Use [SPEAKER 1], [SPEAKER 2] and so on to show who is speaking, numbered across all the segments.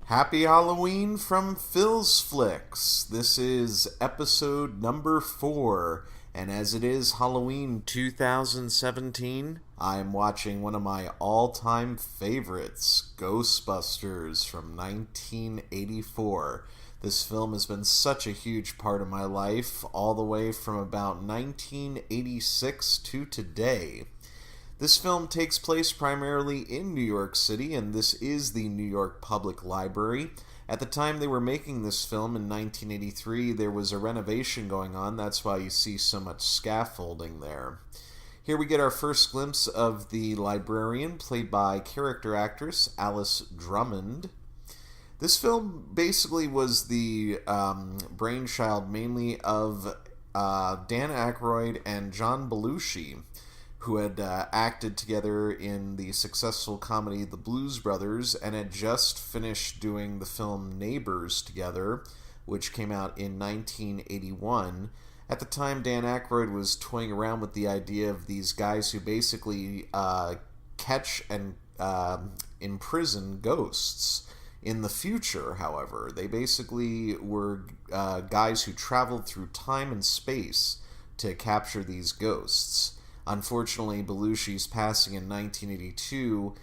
[SPEAKER 1] Happy Halloween from Phil's Phlicks. This is episode number 4, and as it is Halloween 2017, I'm watching one of my all-time favorites, Ghostbusters from 1984. This film has been such a huge part of my life, all the way from about 1986 to today. This film takes place primarily in New York City, and this is the New York Public Library. At the time they were making this film in 1983, there was a renovation going on. That's why you see so much scaffolding there. Here we get our first glimpse of the librarian, played by character actress Alice Drummond. This film basically was the brainchild mainly of Dan Aykroyd and John Belushi, who had acted together in the successful comedy The Blues Brothers and had just finished doing the film Neighbors together, which came out in 1981. At the time, Dan Aykroyd was toying around with the idea of these guys who basically catch and imprison ghosts. In the future, however, they basically were guys who traveled through time and space to capture these ghosts. Unfortunately, Belushi's passing in 1982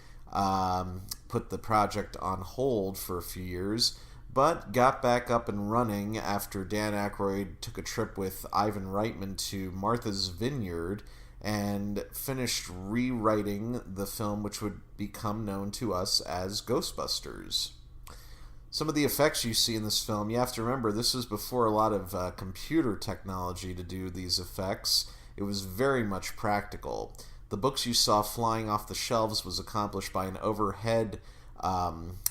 [SPEAKER 1] put the project on hold for a few years, but got back up and running after Dan Aykroyd took a trip with Ivan Reitman to Martha's Vineyard and finished rewriting the film, which would become known to us as Ghostbusters. Some of the effects you see in this film, you have to remember, this was before a lot of computer technology to do these effects. It was very much practical. The books you saw flying off the shelves was accomplished by an overhead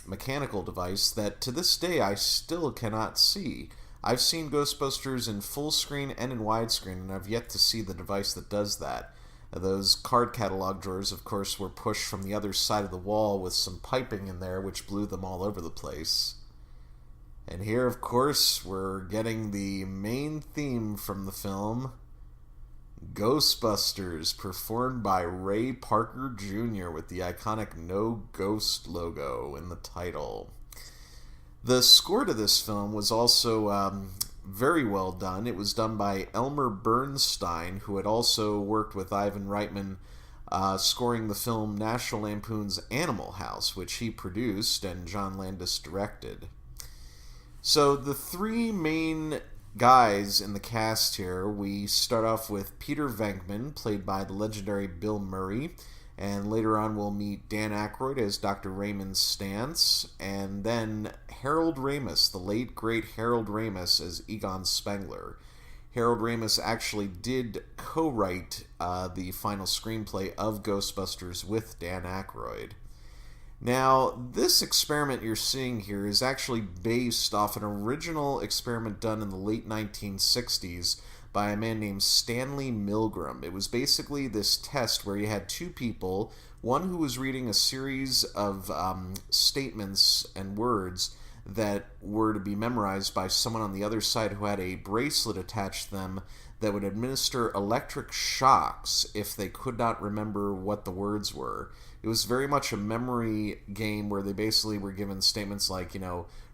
[SPEAKER 1] mechanical device that to this day I still cannot see. I've seen Ghostbusters in full screen and in widescreen, and I've yet to see the device that does that. Those card catalog drawers, of course, were pushed from the other side of the wall with some piping in there, which blew them all over the place. And here, of course, we're getting the main theme from the film, Ghostbusters, performed by Ray Parker Jr. with the iconic No Ghost logo in the title. The score to this film was also very well done. It was done by Elmer Bernstein, who had also worked with Ivan Reitman, scoring the film National Lampoon's Animal House, which he produced and John Landis directed. So the three main guys in the cast here, we start off with Peter Venkman, played by the legendary Bill Murray, and later on we'll meet Dan Aykroyd as Dr. Raymond Stantz, and then Harold Ramis, the late great Harold Ramis as Egon Spengler. Harold Ramis actually did co-write the final screenplay of Ghostbusters with Dan Aykroyd. Now, this experiment you're seeing here is actually based off an original experiment done in the late 1960s by a man named Stanley Milgram. It was basically this test where you had two people, one who was reading a series of statements and words that were to be memorized by someone on the other side who had a bracelet attached to them that would administer electric shocks if they could not remember what the words were. It was very much a memory game where they basically were given statements like,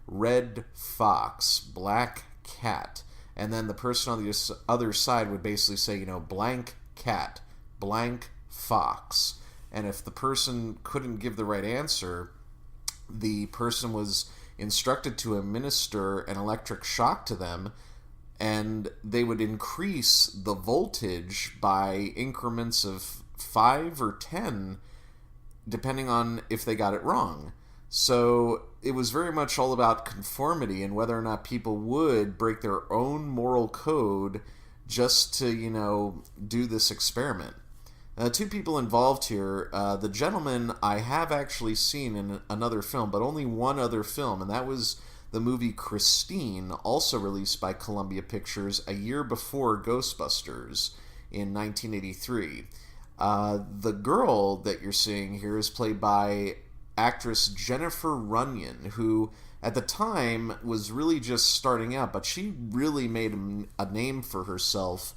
[SPEAKER 1] red fox, black cat, and then the person on the other side would basically say, blank cat, blank fox. And if the person couldn't give the right answer, the person was instructed to administer an electric shock to them, and they would increase the voltage by increments of 5 or 10, depending on if they got it wrong. So it was very much all about conformity and whether or not people would break their own moral code just to, do this experiment. Two people involved here. The gentleman I have actually seen in another film, but only one other film, and that was the movie Christine, also released by Columbia Pictures a year before Ghostbusters in 1983. The girl that you're seeing here is played by actress Jennifer Runyon, who at the time was really just starting out, but she really made a name for herself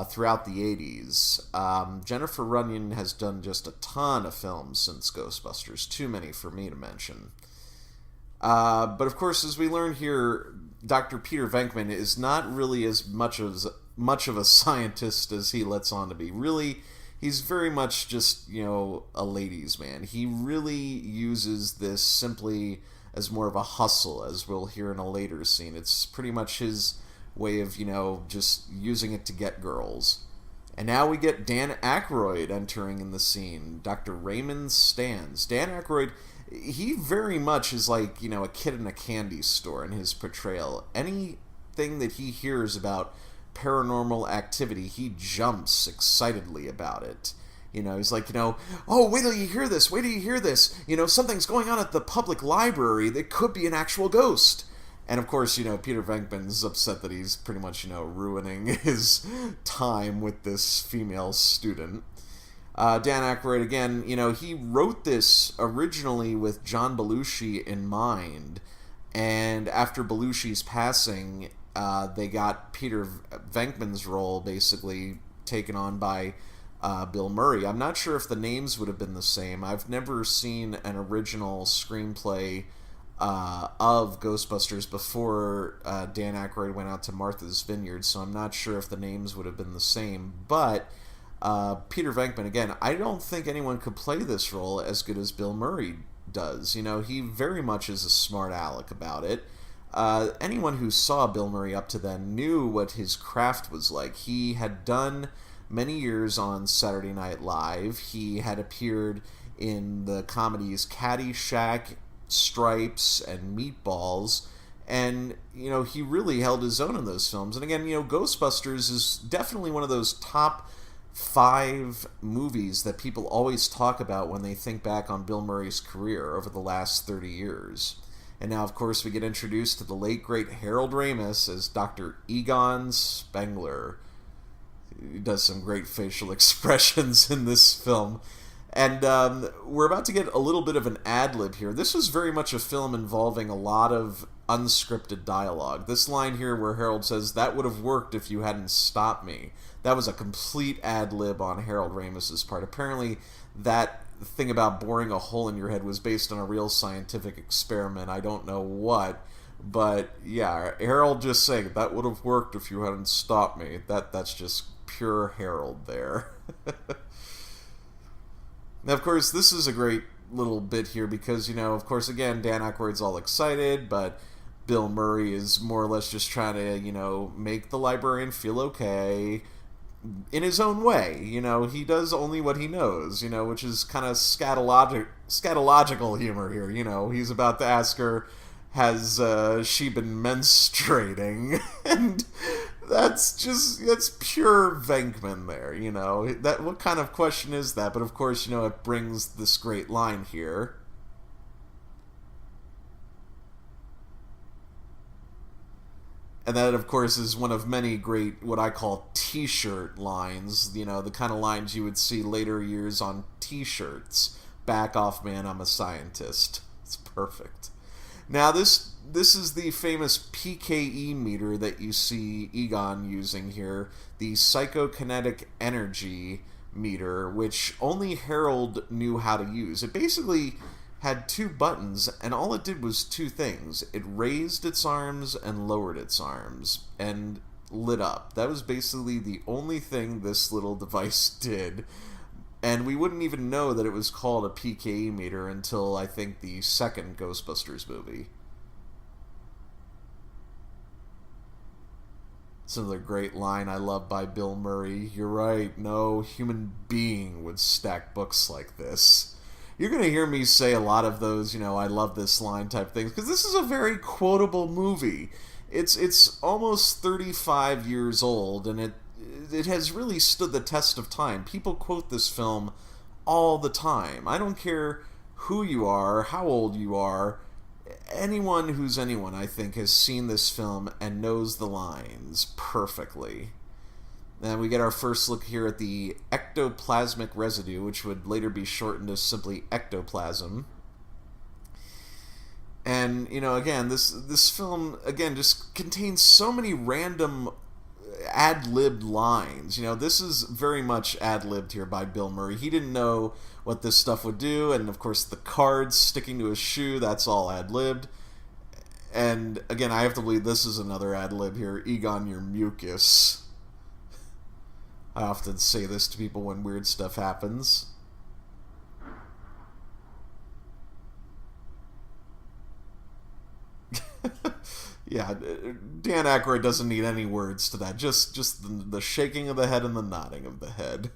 [SPEAKER 1] throughout the 80s. Jennifer Runyon has done just a ton of films since Ghostbusters, too many for me to mention. But of course, as we learn here, Dr. Peter Venkman is not really as much of a scientist as he lets on to be. Really, he's very much just, a ladies' man. He really uses this simply as more of a hustle, as we'll hear in a later scene. It's pretty much his way of, just using it to get girls. And now we get Dan Aykroyd entering in the scene. Dr. Raymond Stans. Dan Aykroyd, he very much is like, a kid in a candy store in his portrayal. Anything that he hears about paranormal activity, he jumps excitedly about it. He's like, oh, wait till you hear this, something's going on at the public library that could be an actual ghost. And of course, Peter Venkman's upset that he's pretty much, ruining his time with this female student. Dan Aykroyd, again, he wrote this originally with John Belushi in mind, and after Belushi's passing, they got Peter Venkman's role basically taken on by Bill Murray. I'm not sure if the names would have been the same. I've never seen an original screenplay of Ghostbusters before Dan Aykroyd went out to Martha's Vineyard, so I'm not sure if the names would have been the same, but Peter Venkman, again, I don't think anyone could play this role as good as Bill Murray does. He very much is a smart aleck about it. Anyone who saw Bill Murray up to then knew what his craft was like. He had done many years on Saturday Night Live. He had appeared in the comedies Caddyshack, Stripes, and Meatballs, and, he really held his own in those films. And again, Ghostbusters is definitely one of those top 5 movies that people always talk about when they think back on Bill Murray's career over the last 30 years. And now, of course, we get introduced to the late, great Harold Ramis as Dr. Egon Spengler. He does some great facial expressions in this film. And we're about to get a little bit of an ad-lib here. This was very much a film involving a lot of unscripted dialogue. This line here where Harold says, "That would have worked if you hadn't stopped me." That was a complete ad-lib on Harold Ramis's part. Apparently, that thing about boring a hole in your head was based on a real scientific experiment. I don't know what. But, yeah, Harold just saying, "That would have worked if you hadn't stopped me." That's just pure Harold there. Now, of course, this is a great little bit here because, of course, again, Dan Aykroyd's all excited, but Bill Murray is more or less just trying to, make the librarian feel okay in his own way. He does only what he knows, which is kind of scatological humor here. He's about to ask her, has she been menstruating? And that's pure Venkman there, That what kind of question is that? But of course, it brings this great line here. And that, of course, is one of many great, what I call t-shirt lines, the kind of lines you would see later years on t-shirts. "Back off, man, I'm a scientist." It's perfect. Now, this is the famous PKE meter that you see Egon using here, the Psychokinetic Energy meter, which only Harold knew how to use. It basically had 2 buttons, and all it did was 2 things. It raised its arms and lowered its arms, and lit up. That was basically the only thing this little device did. And we wouldn't even know that it was called a PKE meter until, I think, the second Ghostbusters movie. It's another great line I love by Bill Murray. "You're right, no human being would stack books like this." You're going to hear me say a lot of those, I love this line type things, because this is a very quotable movie. It's almost 35 years old, and it has really stood the test of time. People quote this film all the time. I don't care who you are, how old you are. Anyone who's anyone, I think, has seen this film and knows the lines perfectly. And we get our first look here at the ectoplasmic residue, which would later be shortened to simply ectoplasm. And, again, this film, again, just contains so many random ad-libbed lines. This is very much ad-libbed here by Bill Murray. He didn't know what this stuff would do, and of course the cards sticking to his shoe, that's all ad-libbed. And again, I have to believe this is another ad lib here. Egon, your mucus. I often say this to people when weird stuff happens. Yeah, Dan Aykroyd doesn't need any words to that. Just the shaking of the head and the nodding of the head.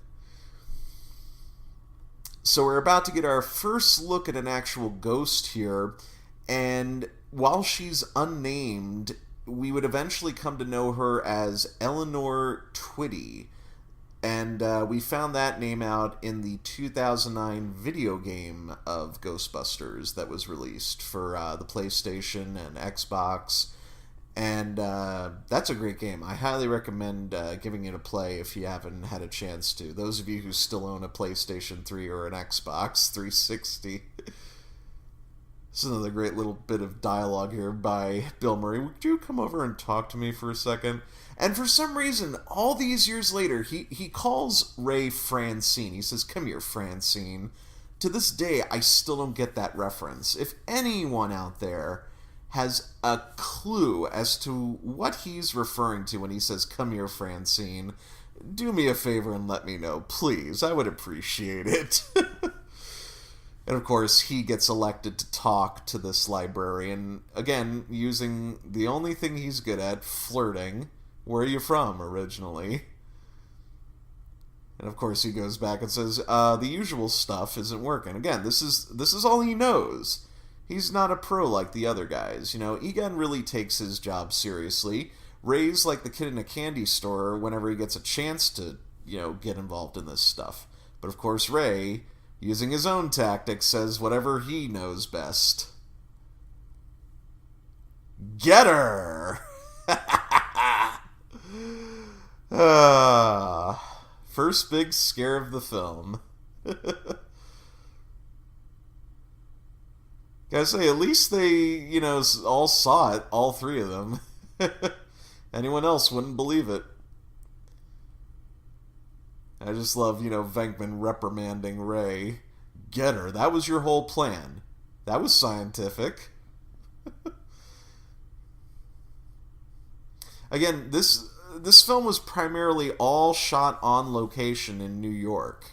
[SPEAKER 1] So we're about to get our first look at an actual ghost here, and while she's unnamed, we would eventually come to know her as Eleanor Twitty. And we found that name out in the 2009 video game of Ghostbusters that was released for the PlayStation and Xbox. And that's a great game. I highly recommend giving it a play if you haven't had a chance to. Those of you who still own a PlayStation 3 or an Xbox 360. This is another great little bit of dialogue here by Bill Murray. Would you come over and talk to me for a second? And for some reason, all these years later, he calls Ray Francine. He says, "Come here, Francine." To this day, I still don't get that reference. If anyone out there has a clue as to what he's referring to when he says, "Come here, Francine," do me a favor and let me know, please. I would appreciate it. And of course, he gets elected to talk to this librarian, again, using the only thing he's good at, flirting. Where are you from, originally? And of course, he goes back and says, the usual stuff isn't working. Again, this is all he knows. He's not a pro like the other guys. You know, Egon really takes his job seriously. Ray's like the kid in a candy store whenever he gets a chance to, get involved in this stuff. But of course, Ray, using his own tactics, says whatever he knows best. Get her! First big scare of the film. Gotta say, at least they, all saw it, all three of them. Anyone else wouldn't believe it. I just love, Venkman reprimanding Ray. Get her. That was your whole plan. That was scientific. Again, this film was primarily all shot on location in New York.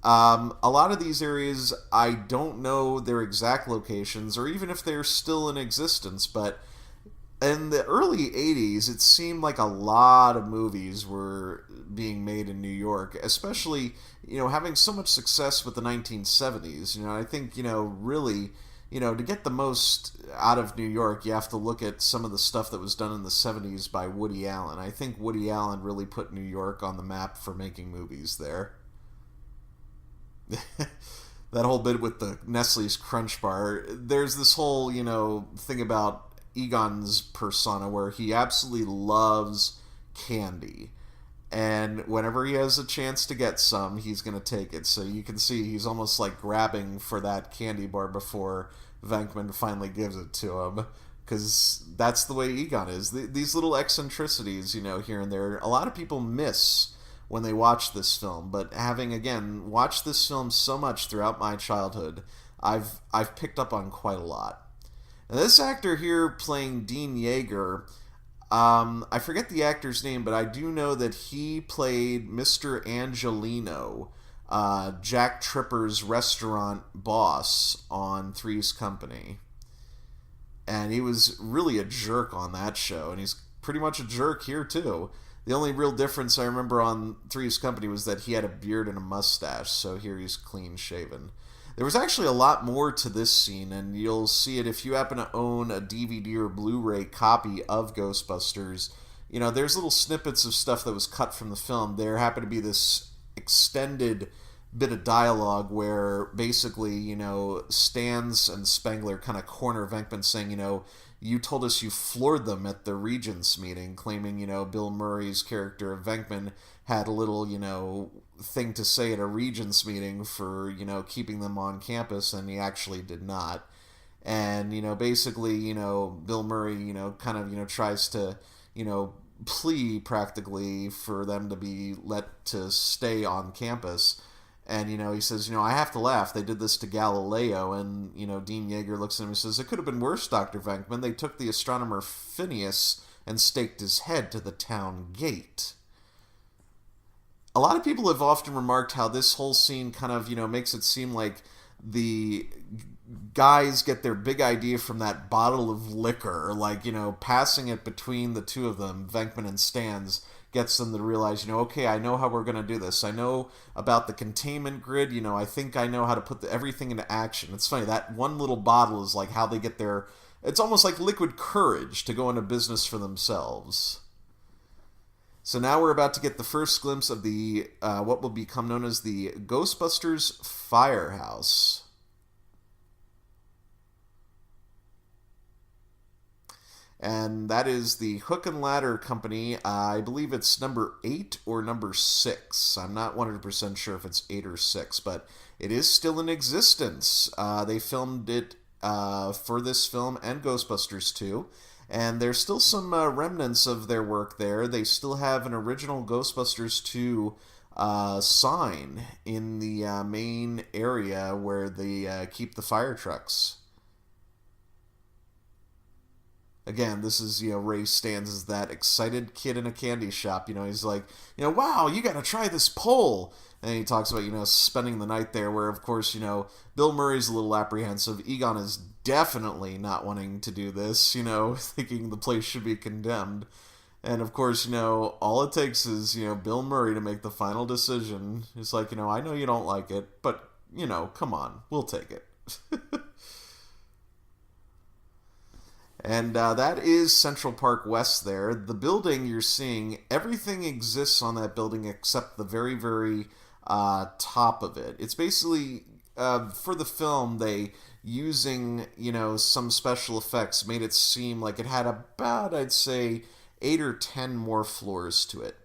[SPEAKER 1] A lot of these areas, I don't know their exact locations, or even if they're still in existence, but in the early 80s, it seemed like a lot of movies were being made in New York, especially, having so much success with the 1970s. I think, really, to get the most out of New York, you have to look at some of the stuff that was done in the 70s by Woody Allen. I think Woody Allen really put New York on the map for making movies there. That whole bit with the Nestle's Crunch Bar, there's this whole, thing about Egon's persona where he absolutely loves candy. And whenever he has a chance to get some, he's going to take it. So you can see he's almost like grabbing for that candy bar before Venkman finally gives it to him. Because that's the way Egon is. These little eccentricities, here and there, a lot of people miss when they watch this film. But having, again, watched this film so much throughout my childhood, I've picked up on quite a lot. Now, this actor here playing Dean Yeager, I forget the actor's name, but I do know that he played Mr. Angelino, Jack Tripper's restaurant boss on Three's Company. And he was really a jerk on that show, and he's pretty much a jerk here too. The only real difference I remember on Three's Company was that he had a beard and a mustache, so here he's clean shaven. There was actually a lot more to this scene, and you'll see it if you happen to own a DVD or Blu-ray copy of Ghostbusters. There's little snippets of stuff that was cut from the film. There happened to be this extended bit of dialogue where basically, Stans and Spengler kind of corner Venkman saying, you told us you floored them at the Regents meeting, claiming, Bill Murray's character of Venkman had a little, thing to say at a Regents meeting for, keeping them on campus, and he actually did not. And, basically, Bill Murray, kind of, tries to, plea practically for them to be let to stay on campus. And, he says, I have to laugh. They did this to Galileo. And, Dean Yeager looks at him and says, it could have been worse, Dr. Venkman. They took the astronomer Phineas and staked his head to the town gate. A lot of people have often remarked how this whole scene kind of, makes it seem like the guys get their big idea from that bottle of liquor, like, passing it between the two of them, Venkman and Stans, gets them to realize, okay, I know how we're going to do this. I know about the containment grid. I think I know how to put everything into action. It's funny, that one little bottle is like how they get their... It's almost like liquid courage to go into business for themselves. So now we're about to get the first glimpse of the what will become known as the Ghostbusters Firehouse. And that is the Hook and Ladder Company. I believe it's number 8 or number 6. I'm not 100% sure if it's 8 or 6, but it is still in existence. They filmed it for this film and Ghostbusters 2. And there's still some remnants of their work there. They still have an original Ghostbusters 2 sign in the main area where they keep the fire trucks. Again, this is, Ray stands as that excited kid in a candy shop. He's like, wow, you gotta try this pole. And he talks about, spending the night there, where, of course, Bill Murray's a little apprehensive. Egon is definitely not wanting to do this, thinking the place should be condemned. And, of course, all it takes is, Bill Murray to make the final decision. It's like, I know you don't like it, but, come on, we'll take it. And that is Central Park West there. The building you're seeing, everything exists on that building except the very, very top of it. It's basically, for the film, they, using, some special effects, made it seem like it had about, I'd say, 8 or 10 more floors to it.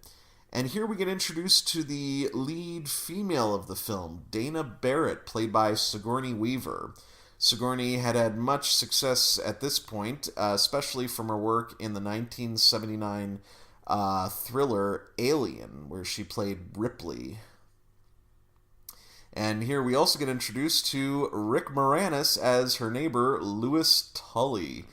[SPEAKER 1] And here we get introduced to the lead female of the film, Dana Barrett, played by Sigourney Weaver. Sigourney had much success at this point, especially from her work in the 1979 thriller Alien, where she played Ripley. And here we also get introduced to Rick Moranis as her neighbor, Louis Tully.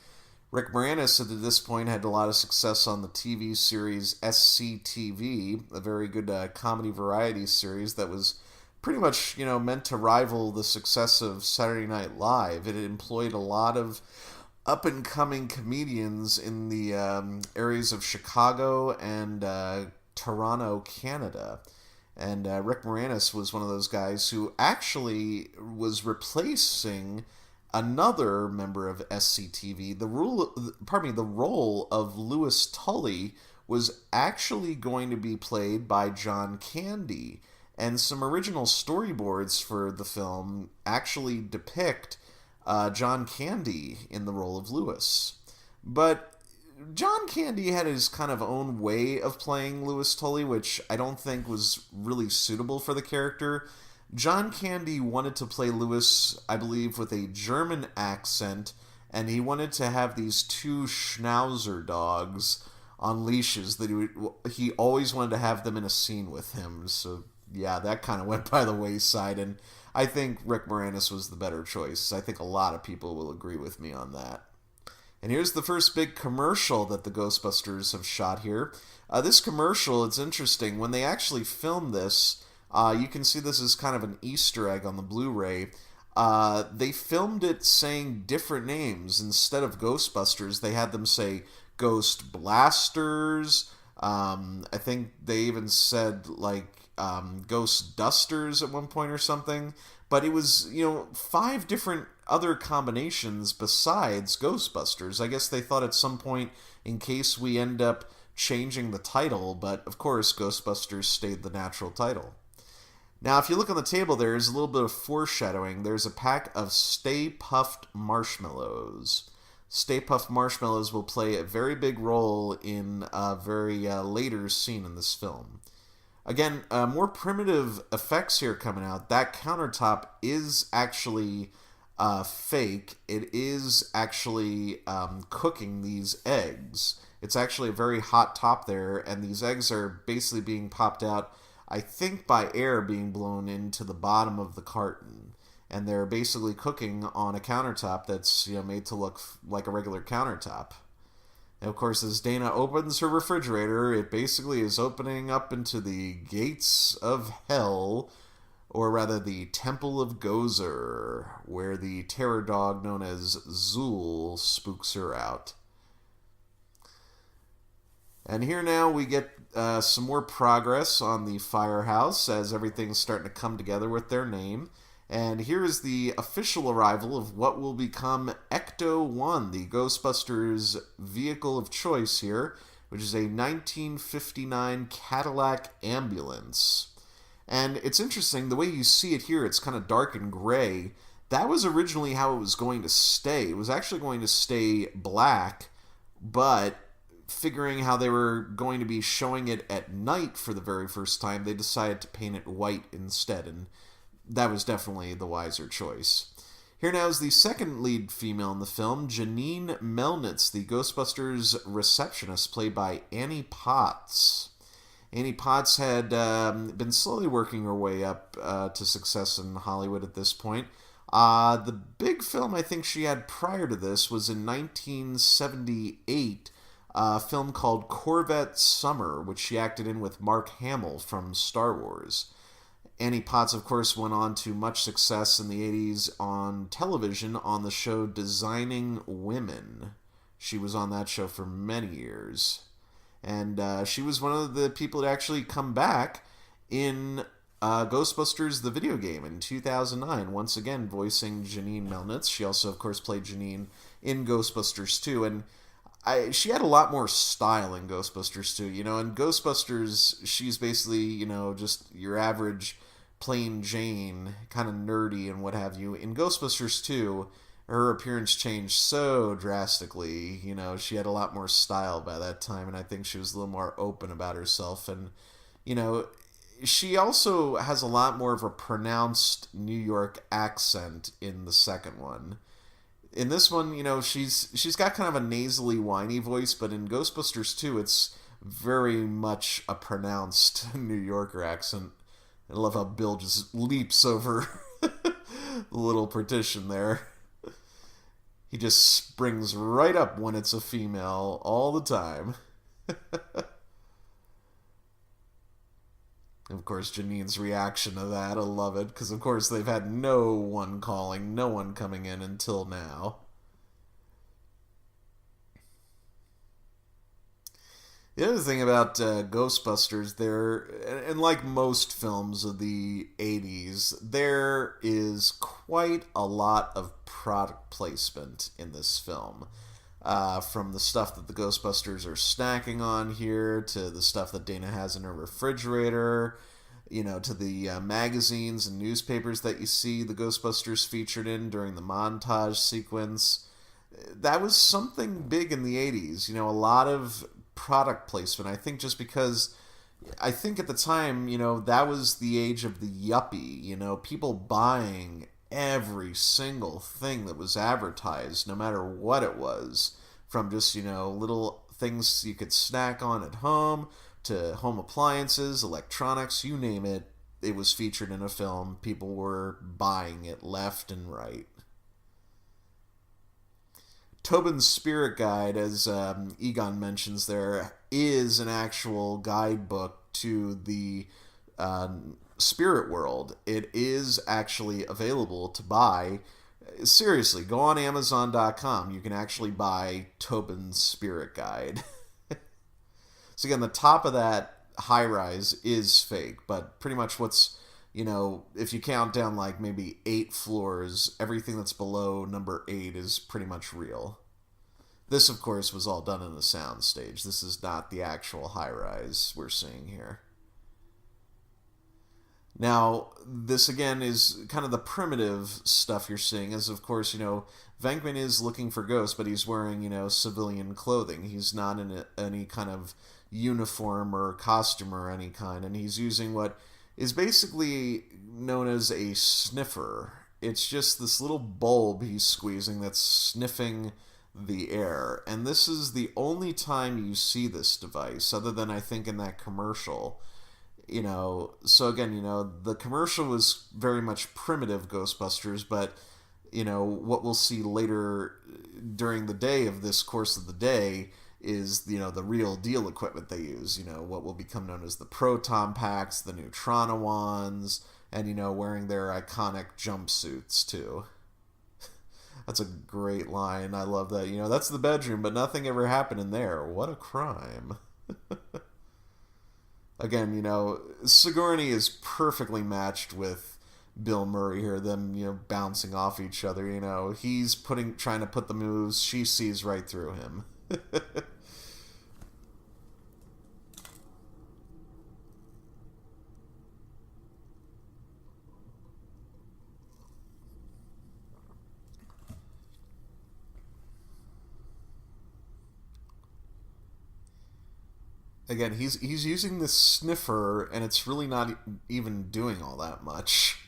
[SPEAKER 1] Rick Moranis at this point had a lot of success on the TV series SCTV, a very good comedy variety series that was pretty much, meant to rival the success of Saturday Night Live. It employed a lot of up-and-coming comedians in the areas of Chicago and Toronto, Canada. And Rick Moranis was one of those guys who actually was replacing another member of SCTV. The role of Louis Tully was actually going to be played by John Candy. And some original storyboards for the film actually depict John Candy in the role of Louis. But John Candy had his kind of own way of playing Louis Tully, which I don't think was really suitable for the character. John Candy wanted to play Louis, I believe, with a German accent, and he wanted to have these 2 Schnauzer dogs on leashes that he always wanted to have them in a scene with him, so... Yeah, that kind of went by the wayside, and I think Rick Moranis was the better choice. I think a lot of people will agree with me on that. And here's the first big commercial that the Ghostbusters have shot here. This commercial, it's interesting. When they actually filmed this, you can see this is kind of an Easter egg on the Blu-ray. They filmed it saying different names. Instead of Ghostbusters, they had them say Ghost Blasters. I think they even said, Ghost Dusters at one point or something, but it was, 5 different other combinations besides Ghostbusters. I guess they thought at some point, in case we end up changing the title, but of course Ghostbusters stayed the natural title. Now, if you look on the table, there's a little bit of foreshadowing. There's a pack of Stay Puft Marshmallows. Stay Puft Marshmallows will play a very big role in a very later scene in this film. Again, more primitive effects here coming out. That countertop is actually fake. It is actually cooking these eggs. It's actually a very hot top there, and these eggs are basically being popped out. I think by air being blown into the bottom of the carton. And they're basically cooking on a countertop that's made to look like a regular countertop. And of course, as Dana opens her refrigerator, it basically is opening up into the gates of hell, or rather the Temple of Gozer, where the terror dog known as Zool spooks her out. And here now we get some more progress on the firehouse as everything's starting to come together with their name. And here is the official arrival of what will become Ecto-1, the Ghostbusters vehicle of choice here, which is a 1959 Cadillac ambulance. And it's interesting, the way you see it here, it's kind of dark and gray. That was originally how it was going to stay. It was actually going to stay black, but figuring how they were going to be showing it at night for the very first time, they decided to paint it white instead, and that was definitely the wiser choice. Here now is the second lead female in the film, Janine Melnitz, the Ghostbusters receptionist, played by Annie Potts. Annie Potts had been slowly working her way up to success in Hollywood at this point. The big film I think she had prior to this was in 1978, a film called Corvette Summer, which she acted in with Mark Hamill from Star Wars. Annie Potts, of course, went on to much success in the 80s on television on the show Designing Women. She was on that show for many years. And she was one of the people to actually come back in Ghostbusters the video game in 2009, once again voicing Janine Melnitz. She also, of course, played Janine in Ghostbusters 2, and she had a lot more style in Ghostbusters 2. In Ghostbusters, she's basically, just your average plain Jane, kind of nerdy and what have you. In Ghostbusters 2, her appearance changed so drastically. She had a lot more style by that time, and I think she was a little more open about herself. And, she also has a lot more of a pronounced New York accent in the second one. In this one, she's got kind of a nasally, whiny voice, but in Ghostbusters 2, it's very much a pronounced New Yorker accent. I love how Bill just leaps over the little partition there. He just springs right up when it's a female all the time. Of course, Janine's reaction to that, I love it, because of course they've had no one calling, no one coming in until now. The other thing about Ghostbusters, and like most films of the 80s, there is quite a lot of product placement in this film. From the stuff that the Ghostbusters are snacking on here, to the stuff that Dana has in her refrigerator, to the magazines and newspapers that you see the Ghostbusters featured in during the montage sequence. That was something big in the 80s, a lot of product placement. I think just because, I think at the time, that was the age of the yuppie, people buying every single thing that was advertised, no matter what it was, from just, little things you could snack on at home, to home appliances, electronics, you name it, it was featured in a film. People were buying it left and right. Tobin's Spirit Guide, as Egon mentions there, is an actual guidebook to the spirit world. It is actually available to buy. Seriously, go on Amazon.com. You can actually buy Tobin's Spirit Guide. So again, the top of that high-rise is fake, but pretty much what's, if you count down like maybe 8 floors, everything that's below number 8 is pretty much real. This, of course, was all done in a sound stage. This is not the actual high-rise we're seeing here. Now, this again is kind of the primitive stuff you're seeing, as of course, Venkman is looking for ghosts, but he's wearing, civilian clothing. He's not in any kind of uniform or costume or any kind, and he's using what is basically known as a sniffer. It's just this little bulb he's squeezing that's sniffing the air, and this is the only time you see this device, other than I think in that commercial. So again, the commercial was very much primitive Ghostbusters, but what we'll see later during the day of this course of the day is the real deal equipment they use. What will become known as the Proton Packs, the Neutronawans, and wearing their iconic jumpsuits too. That's a great line. I love that. That's the bedroom, but nothing ever happened in there. What a crime. Again, Sigourney is perfectly matched with Bill Murray here, them, bouncing off each other. He's trying to put the moves, she sees right through him. Again, he's using this sniffer, and it's really not even doing all that much.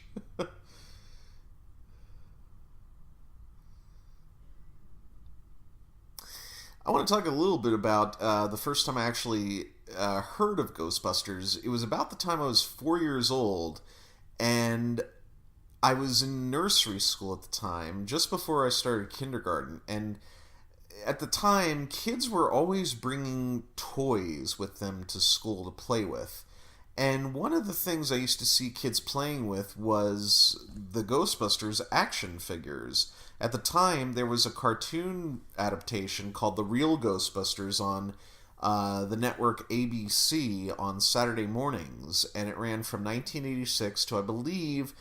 [SPEAKER 1] I want to talk a little bit about the first time I actually heard of Ghostbusters. It was about the time I was 4 years old, and I was in nursery school at the time, just before I started kindergarten, and at the time, kids were always bringing toys with them to school to play with. And one of the things I used to see kids playing with was the Ghostbusters action figures. At the time, there was a cartoon adaptation called The Real Ghostbusters on the network ABC on Saturday mornings, and it ran from 1986 to, I believe,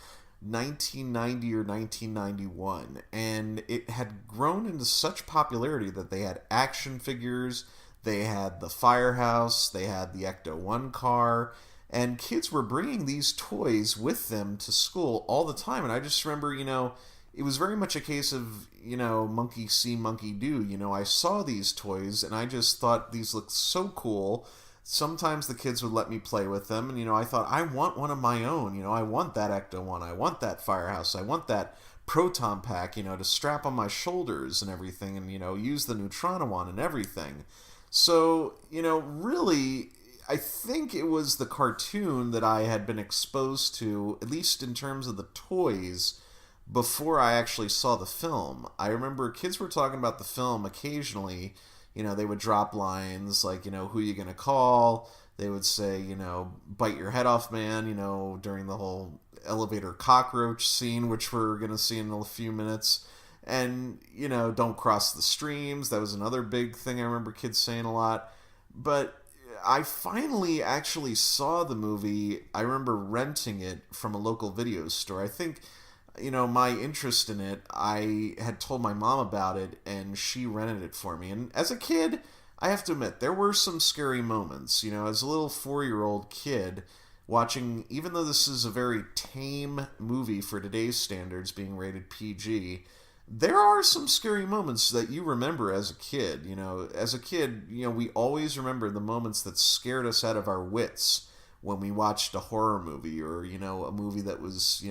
[SPEAKER 1] 1990 or 1991, and it had grown into such popularity that they had action figures, they had the firehouse, they had the Ecto-1 car, and kids were bringing these toys with them to school all the time. And I just remember, it was very much a case of, monkey see, monkey do. I saw these toys, and I just thought these looked so cool. Sometimes the kids would let me play with them, and, I thought, I want one of my own. I want that Ecto-1, I want that firehouse, I want that Proton Pack, to strap on my shoulders and everything, and, use the Neutronawan and everything. So, really, I think it was the cartoon that I had been exposed to, at least in terms of the toys, before I actually saw the film. I remember kids were talking about the film occasionally. They would drop lines like, who you gonna call? They would say, bite your head off, man, during the whole elevator cockroach scene, which we're gonna see in a few minutes. And, don't cross the streams. That was another big thing I remember kids saying a lot. But I finally actually saw the movie. I remember renting it from a local video store. I think, my interest in it, I had told my mom about it, and she rented it for me. And as a kid, I have to admit, there were some scary moments. As a little 4-year-old kid, watching, even though this is a very tame movie for today's standards, being rated PG, there are some scary moments that you remember as a kid. As a kid, we always remember the moments that scared us out of our wits when we watched a horror movie or, a movie that was,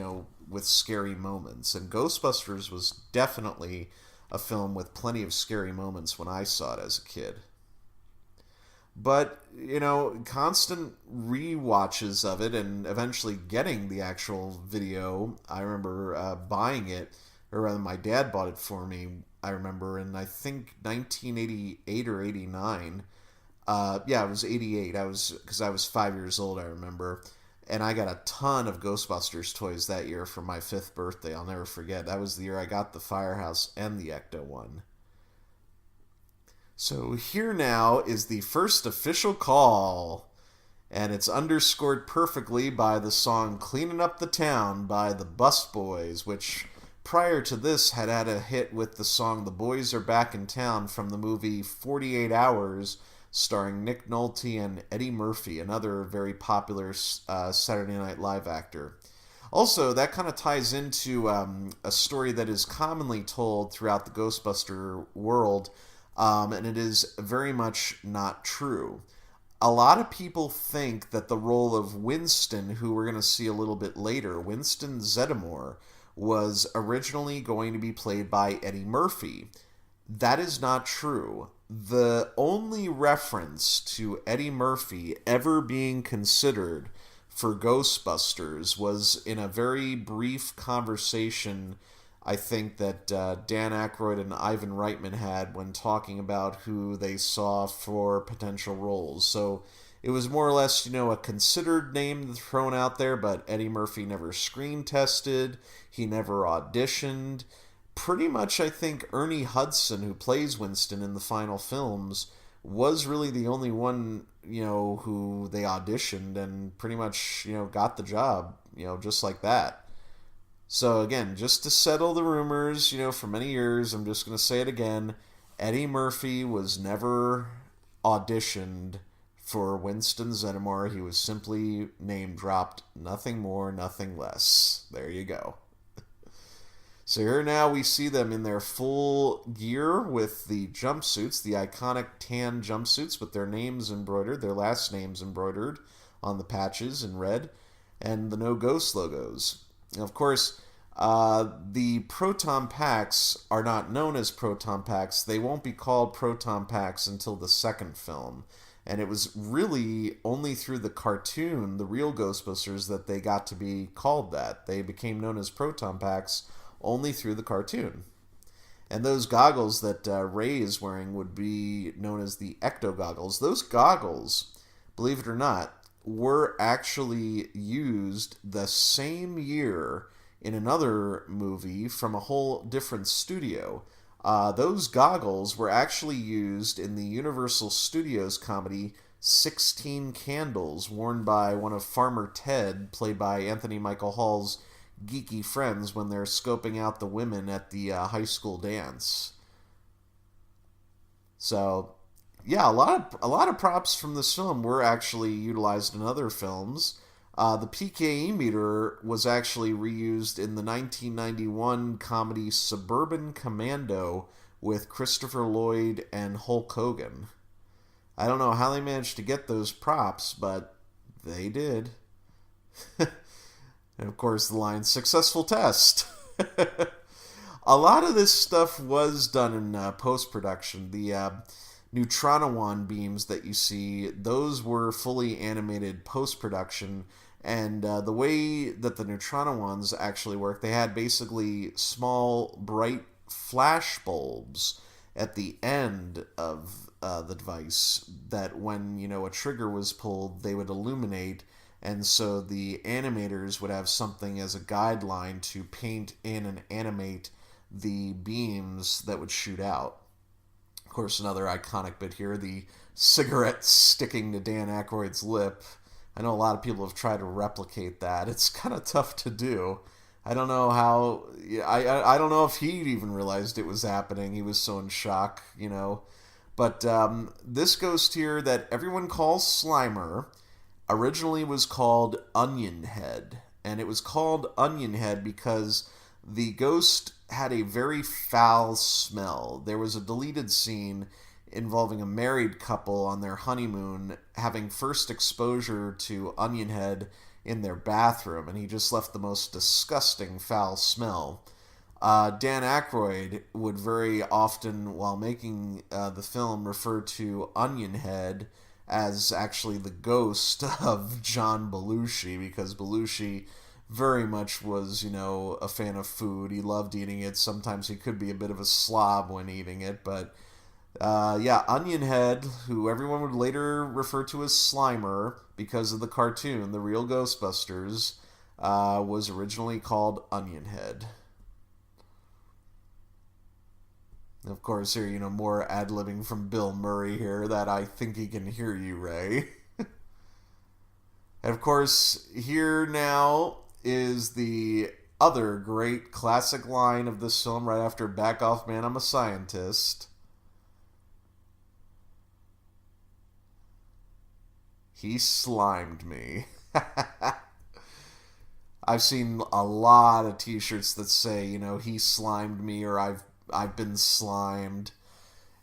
[SPEAKER 1] with scary moments. And Ghostbusters was definitely a film with plenty of scary moments when I saw it as a kid. But, constant rewatches of it and eventually getting the actual video, I remember buying it, or rather my dad bought it for me, I remember, in I think 1988 or 89. Yeah, it was 88. Because I was 5 years old, I remember. And I got a ton of Ghostbusters toys that year for my 5th birthday. I'll never forget. That was the year I got the Firehouse and the Ecto-1. So here now is the first official call. And it's underscored perfectly by the song Cleaning Up the Town by the Bus Boys, which prior to this had a hit with the song The Boys Are Back in Town from the movie 48 Hours, starring Nick Nolte and Eddie Murphy, another very popular Saturday Night Live actor. Also, that kind of ties into a story that is commonly told throughout the Ghostbuster world, and it is very much not true. A lot of people think that the role of Winston, who we're going to see a little bit later, Winston Zeddemore, was originally going to be played by Eddie Murphy. That is not true. The only reference to Eddie Murphy ever being considered for Ghostbusters was in a very brief conversation, I think, that Dan Aykroyd and Ivan Reitman had when talking about who they saw for potential roles. So it was more or less, a considered name thrown out there, but Eddie Murphy never screen tested. He never auditioned. Pretty much, I think, Ernie Hudson, who plays Winston in the final films, was really the only one, who they auditioned and pretty much, got the job, just like that. So again, just to settle the rumors, for many years, I'm just going to say it again, Eddie Murphy was never auditioned for Winston Zeddemore. He was simply name dropped, nothing more, nothing less. There you go. So here now we see them in their full gear with the jumpsuits, the iconic tan jumpsuits with their names embroidered, their last names embroidered on the patches in red, and the No Ghost logos. And of course, the Proton Packs are not known as Proton Packs. They won't be called Proton Packs until the second film. And it was really only through the cartoon, the Real Ghostbusters, that they got to be called that. They became known as Proton Packs only through the cartoon. And those goggles that Ray is wearing would be known as the Ecto goggles. Those goggles, believe it or not, were actually used the same year in another movie from a whole different studio. Those goggles were actually used in the Universal Studios comedy 16 Candles, worn by one of Farmer Ted, played by Anthony Michael Hall's geeky friends when they're scoping out the women at the high school dance. So, yeah, a lot of props from this film were actually utilized in other films. The PKE meter was actually reused in the 1991 comedy Suburban Commando with Christopher Lloyd and Hulk Hogan. I don't know how they managed to get those props, but they did. And of course, the line, successful test. A lot of this stuff was done in post-production. The Neutronowan beams that you see, those were fully animated post-production. And the way that the Neutronowans actually work, they had basically small, bright flash bulbs at the end of the device that when, a trigger was pulled, they would illuminate. And so the animators would have something as a guideline to paint in and animate the beams that would shoot out. Of course, another iconic bit here, the cigarette sticking to Dan Aykroyd's lip. I know a lot of people have tried to replicate that. It's kind of tough to do. I don't know how... I don't know if he even realized it was happening. He was so in shock, But this ghost here that everyone calls Slimer originally was called Onion Head. And it was called Onion Head because the ghost had a very foul smell. There was a deleted scene involving a married couple on their honeymoon having first exposure to Onion Head in their bathroom, and he just left the most disgusting foul smell. Dan Aykroyd would very often, while making the film, refer to Onion Head as actually the ghost of John Belushi, because Belushi very much was, a fan of food. He loved eating it. Sometimes he could be a bit of a slob when eating it, but Onion Head, who everyone would later refer to as Slimer because of the cartoon, the Real Ghostbusters, was originally called Onion Head. And of course, here, more ad-libbing from Bill Murray here, that I think he can hear you, Ray. And of course, here now is the other great classic line of this film right after "Back off, man, I'm a scientist." He slimed me. I've seen a lot of t-shirts that say, he slimed me, or I've been slimed.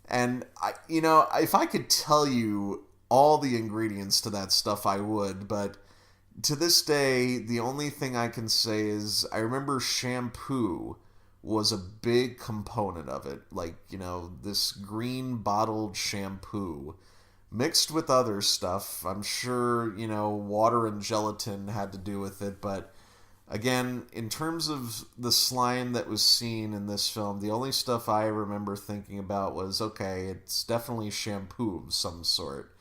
[SPEAKER 1] And if I could tell you all the ingredients to that stuff, I would, but to this day, the only thing I can say is I remember shampoo was a big component of it. Like, this green bottled shampoo mixed with other stuff. I'm sure, water and gelatin had to do with it, but again, in terms of the slime that was seen in this film, the only stuff I remember thinking about was, okay, it's definitely shampoo of some sort.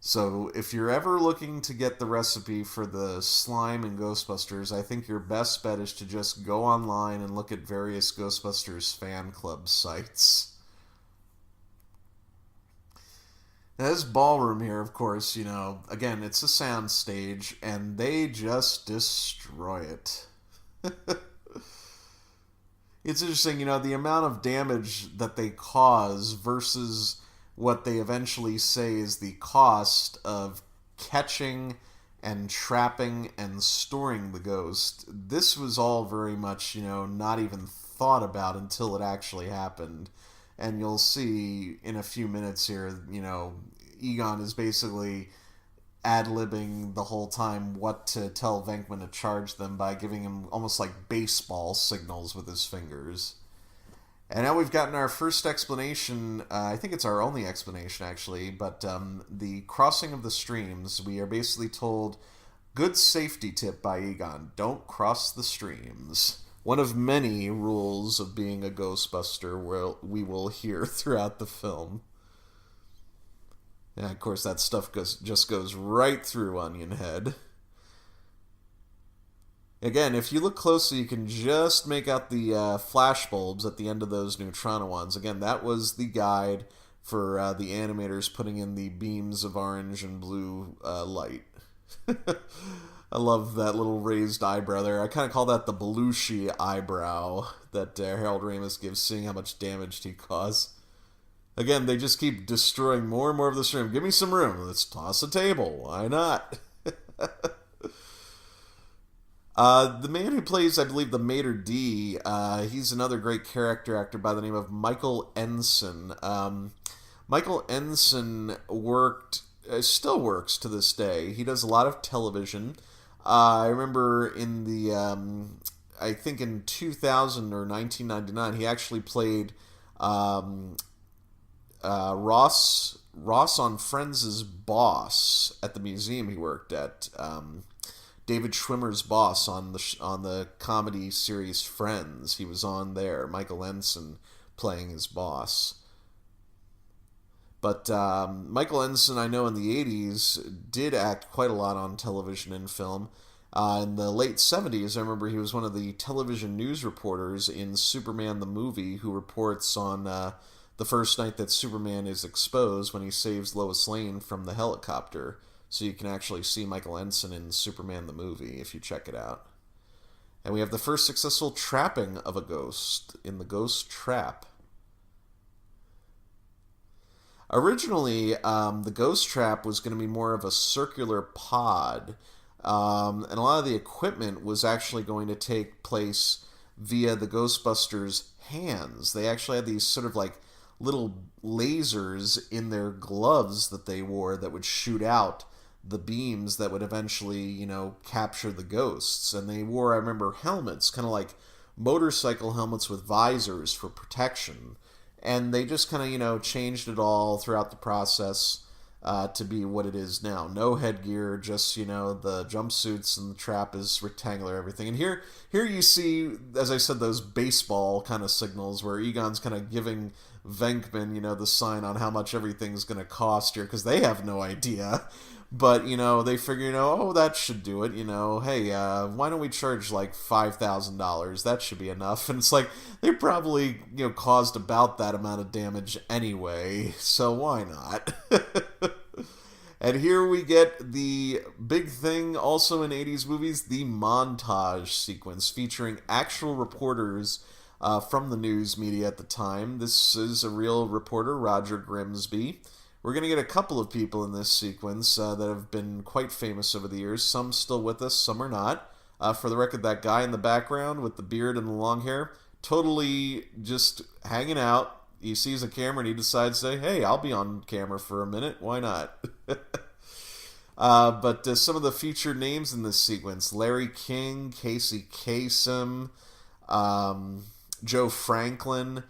[SPEAKER 1] So if you're ever looking to get the recipe for the slime in Ghostbusters, I think your best bet is to just go online and look at various Ghostbusters fan club sites. Now, this ballroom here, of course, again, it's a sound stage, and they just destroy it. It's interesting, the amount of damage that they cause versus what they eventually say is the cost of catching and trapping and storing the ghost. This was all very much, not even thought about until it actually happened. And you'll see in a few minutes here, Egon is basically ad-libbing the whole time what to tell Venkman to charge them by giving him almost like baseball signals with his fingers. And now we've gotten our first explanation, I think it's our only explanation actually, but the crossing of the streams, we are basically told, good safety tip by Egon, don't cross the streams. One of many rules of being a Ghostbuster we will hear throughout the film. And of course that stuff just goes right through Onion Head. Again, if you look closely, you can just make out the flash bulbs at the end of those Neutronowans. Again, that was the guide for the animators putting in the beams of orange and blue light. I love that little raised eyebrow there. I kind of call that the Belushi eyebrow that Harold Ramis gives, seeing how much damage he caused. Again, they just keep destroying more and more of this room. Give me some room. Let's toss a table. Why not? The man who plays, I believe, the Mater D, he's another great character actor by the name of Michael Ensign. Michael Ensign still works to this day. He does a lot of television. I remember in I think in 2000 or 1999, he actually played Ross on Friends' boss at the museum he worked at. David Schwimmer's boss on the comedy series Friends. He was on there. Michael Ensign playing his boss. But Michael Ensign, I know in the 80s, did act quite a lot on television and film. In the late 70s, I remember he was one of the television news reporters in Superman the Movie, who reports on the first night that Superman is exposed when he saves Lois Lane from the helicopter. So you can actually see Michael Ensign in Superman the Movie if you check it out. And we have the first successful trapping of a ghost in the Ghost Trap. Originally, the Ghost Trap was going to be more of a circular pod, and a lot of the equipment was actually going to take place via the Ghostbusters' hands. They actually had these sort of like little lasers in their gloves that they wore that would shoot out the beams that would eventually, capture the ghosts. And they wore, I remember, helmets, kind of like motorcycle helmets with visors for protection. And they just kind of, changed it all throughout the process to be what it is now. No headgear, just, the jumpsuits, and the trap is rectangular, everything. And here you see, as I said, those baseball kind of signals where Egon's kind of giving Venkman, the sign on how much everything's going to cost here, because they have no idea. But, they figure, oh, that should do it, hey, why don't we charge like $5,000? That should be enough. And it's like, they probably, caused about that amount of damage anyway, so why not? And here we get the big thing also in 80s movies, the montage sequence featuring actual reporters from the news media at the time. This is a real reporter, Roger Grimsby. We're going to get a couple of people in this sequence that have been quite famous over the years. Some still with us, some are not. For the record, that guy in the background with the beard and the long hair, totally just hanging out. He sees a camera and he decides to say, hey, I'll be on camera for a minute. Why not? But some of the featured names in this sequence, Larry King, Casey Kasem, Joe Franklin.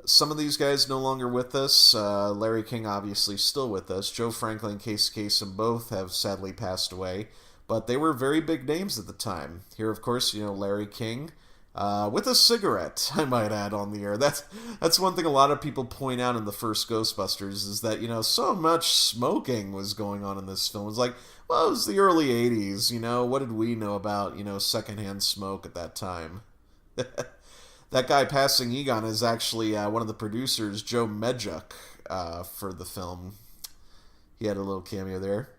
[SPEAKER 1] Some of these guys no longer with us. Larry King obviously still with us. Joe Franklin and Casey Kasem both have sadly passed away. But they were very big names at the time. Here, of course, Larry King. With a cigarette, I might add, on the air. That's one thing a lot of people point out in the first Ghostbusters is that, so much smoking was going on in this film. It was like, well, it was the early 80s, what did we know about, secondhand smoke at that time? That guy passing Egon is actually one of the producers, Joe Medjuk, for the film. He had a little cameo there.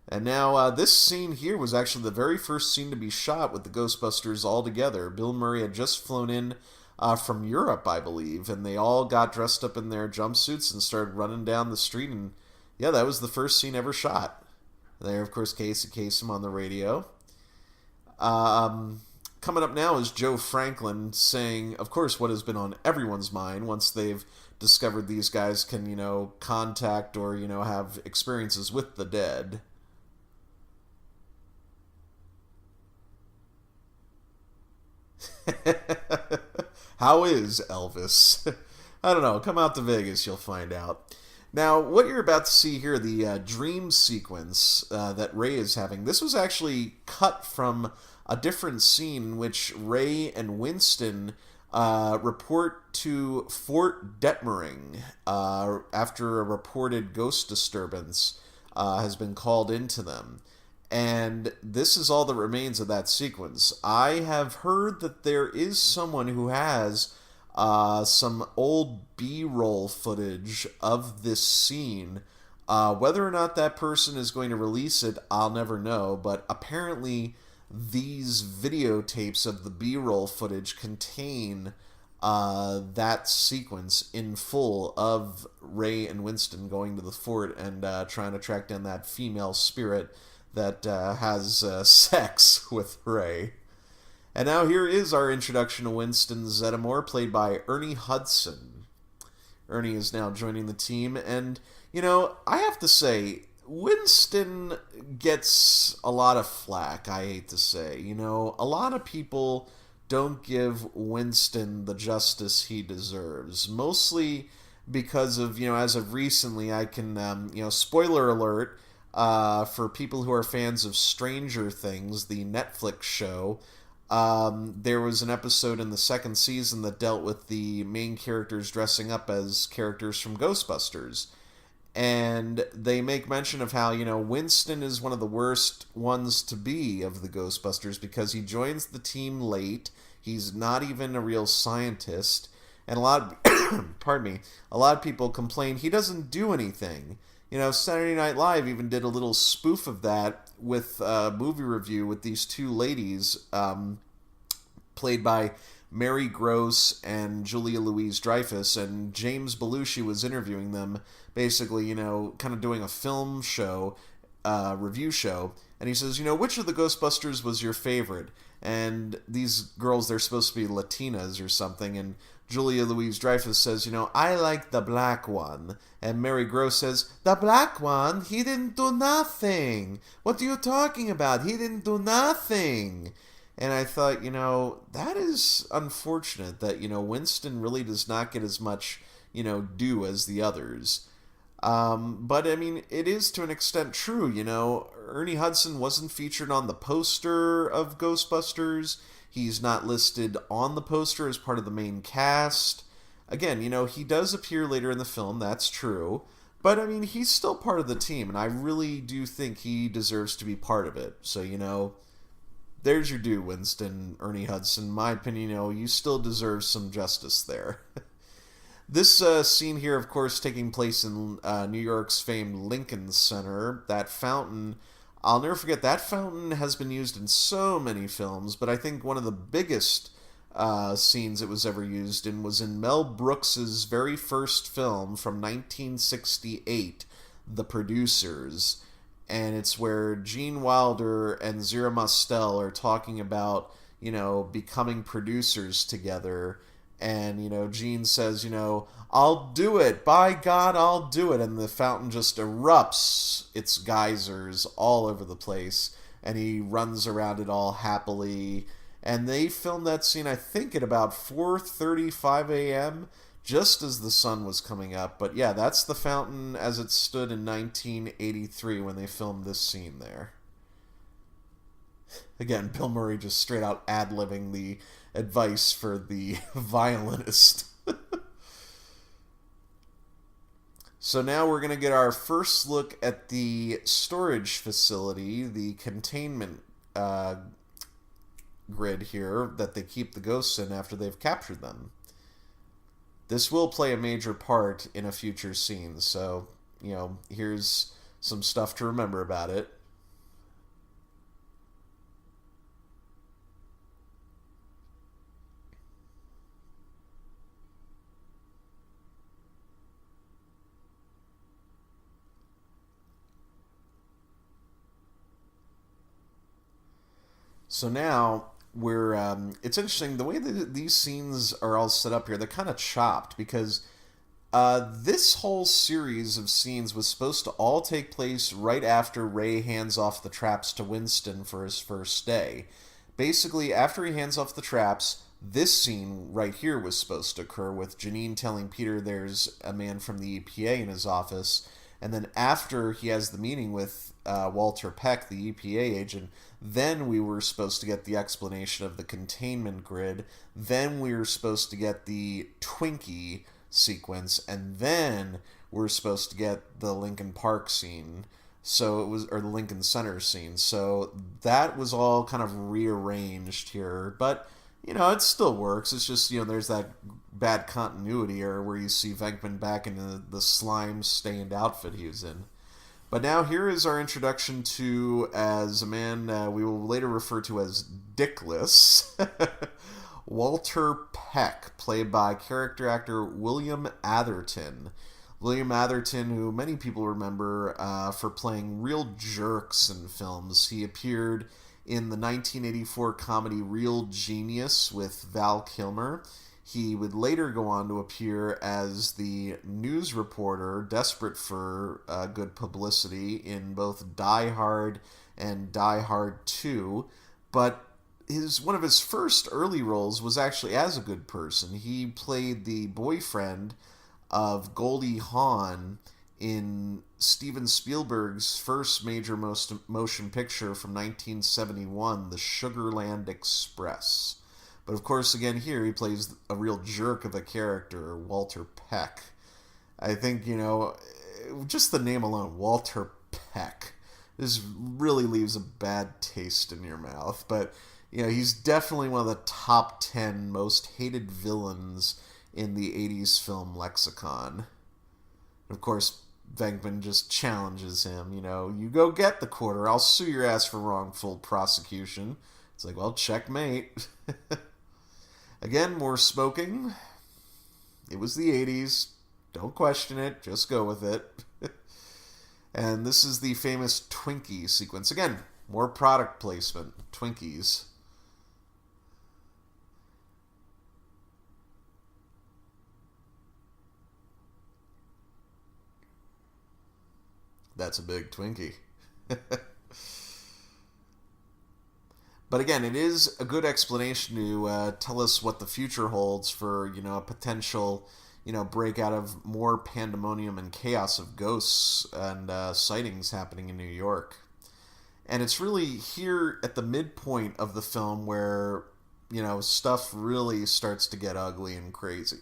[SPEAKER 1] And now, this scene here was actually the very first scene to be shot with the Ghostbusters all together. Bill Murray had just flown in from Europe, I believe, and they all got dressed up in their jumpsuits and started running down the street, and yeah, that was the first scene ever shot. There, of course, Casey Kasem on the radio. Coming up now is Joe Franklin saying, of course, what has been on everyone's mind once they've discovered these guys can, contact or, have experiences with the dead. How is Elvis? I don't know. Come out to Vegas, you'll find out. Now, what you're about to see here, the dream sequence that Ray is having, this was actually cut from a different scene in which Ray and Winston report to Fort Detmering after a reported ghost disturbance has been called into them. And this is all that remains of that sequence. I have heard that there is someone who has some old B-roll footage of this scene. Whether or not that person is going to release it, I'll never know. But apparently, these videotapes of the B-roll footage contain that sequence in full of Ray and Winston going to the fort and trying to track down that female spirit that has sex with Ray. And now here is our introduction to Winston Zeddemore, played by Ernie Hudson. Ernie is now joining the team, and, I have to say, Winston gets a lot of flack, I hate to say. A lot of people don't give Winston the justice he deserves, mostly because of, as of recently, I can, spoiler alert, for people who are fans of Stranger Things, the Netflix show, there was an episode in the second season that dealt with the main characters dressing up as characters from Ghostbusters. And they make mention of how, Winston is one of the worst ones to be of the Ghostbusters because he joins the team late, he's not even a real scientist, and a lot of people complain he doesn't do anything. Saturday Night Live even did a little spoof of that with a movie review with these two ladies, played by Mary Gross and Julia Louis-Dreyfus, and James Belushi was interviewing them, basically, kind of doing a film show, review show, and he says, which of the Ghostbusters was your favorite? And these girls, they're supposed to be Latinas or something, and Julia Louis-Dreyfus says, I like the black one. And Mary Gross says, the black one? He didn't do nothing. What are you talking about? He didn't do nothing. And I thought, that is unfortunate that, Winston really does not get as much, due as the others. But, I mean, it is to an extent true, Ernie Hudson wasn't featured on the poster of Ghostbusters. He's not listed on the poster as part of the main cast. Again, he does appear later in the film, that's true. But, I mean, he's still part of the team, and I really do think he deserves to be part of it. So, there's your due, Winston, Ernie Hudson. In my opinion, you still deserve some justice there. This scene here, of course, taking place in New York's famed Lincoln Center. That fountain, I'll never forget, that fountain has been used in so many films, but I think one of the biggest scenes it was ever used in was in Mel Brooks's very first film from 1968, The Producers. And it's where Gene Wilder and Zira Mostel are talking about, becoming producers together. And, Gene says, I'll do it. By God, I'll do it. And the fountain just erupts its geysers all over the place. And he runs around it all happily. And they filmed that scene, I think, at about 4:35 a.m., just as the sun was coming up. But yeah, that's the fountain as it stood in 1983 when they filmed this scene there. Again, Bill Murray just straight out ad-libbing the advice for the violinist. So now we're going to get our first look at the storage facility, the containment grid here that they keep the ghosts in after they've captured them. This will play a major part in a future scene, so, here's some stuff to remember about it. So now it's interesting the way that these scenes are all set up here. They're kind of chopped because this whole series of scenes was supposed to all take place right after Ray hands off the traps to Winston for his first day. Basically, after he hands off the traps, this scene right here was supposed to occur with Janine telling Peter there's a man from the EPA in his office. And then after he has the meeting with Walter Peck, the EPA agent, then we were supposed to get the explanation of the containment grid. Then we were supposed to get the Twinkie sequence. And then we're supposed to get the Lincoln Park scene. So it was, or the Lincoln Center scene. So that was all kind of rearranged here. But, it still works. It's just, there's that bad continuity error where you see Venkman back in the slime-stained outfit he was in. But now here is our introduction to, as a man we will later refer to as Dickless, Walter Peck, played by character actor William Atherton. William Atherton, who many people remember for playing real jerks in films. He appeared in the 1984 comedy Real Genius with Val Kilmer. He would later go on to appear as the news reporter, desperate for good publicity, in both Die Hard and Die Hard 2. But one of his first early roles was actually as a good person. He played the boyfriend of Goldie Hawn in Steven Spielberg's first major motion picture from 1971, The Sugarland Express. But of course, again, here he plays a real jerk of a character, Walter Peck. I think, just the name alone, Walter Peck, this really leaves a bad taste in your mouth. But, he's definitely one of the top 10 most hated villains in the 80s film lexicon. Of course, Venkman just challenges him, you go get the quarter, I'll sue your ass for wrongful prosecution. It's like, well, checkmate. Again, more smoking. It was the 80s. Don't question it. Just go with it. And this is the famous Twinkie sequence. Again, more product placement. Twinkies. That's a big Twinkie. But again, it is a good explanation to tell us what the future holds for, a potential, breakout of more pandemonium and chaos of ghosts and sightings happening in New York. And it's really here at the midpoint of the film where, stuff really starts to get ugly and crazy.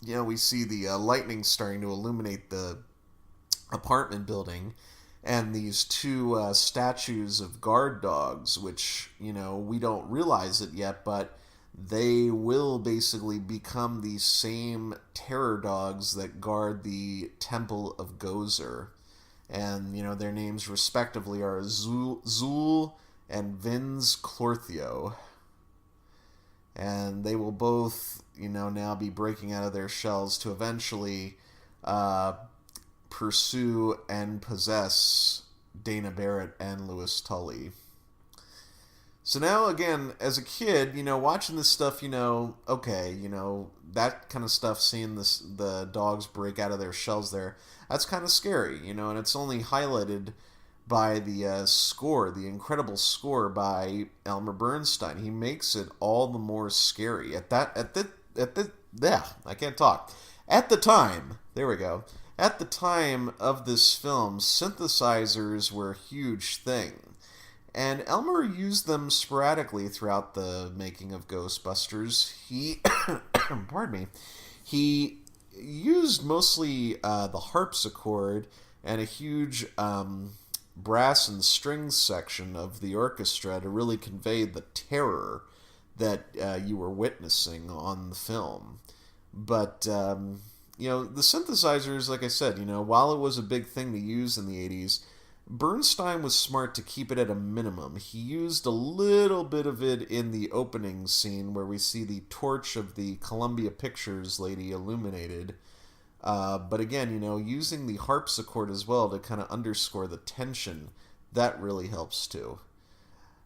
[SPEAKER 1] We see the lightning starting to illuminate the apartment building, and these two statues of guard dogs, which, we don't realize it yet, but they will basically become the same terror dogs that guard the Temple of Gozer. And, their names respectively are Zul and Vinz Clorthio. And they will both, now be breaking out of their shells to eventually pursue and possess Dana Barrett and Louis Tully. So now, again, as a kid, watching this stuff, okay, that kind of stuff, seeing the dogs break out of their shells there, that's kind of scary, and it's only highlighted by the score, the incredible score by Elmer Bernstein. He makes it all the more scary. I can't talk. At the time, there we go. At the time of this film, synthesizers were a huge thing. And Elmer used them sporadically throughout the making of Ghostbusters. He, pardon me, he used mostly the harpsichord and a huge brass and strings section of the orchestra to really convey the terror that you were witnessing on the film. But, the synthesizers, like I said, while it was a big thing to use in the 80s, Bernstein was smart to keep it at a minimum. He used a little bit of it in the opening scene where we see the torch of the Columbia Pictures lady illuminated. But again, using the harpsichord as well to kind of underscore the tension, that really helps too.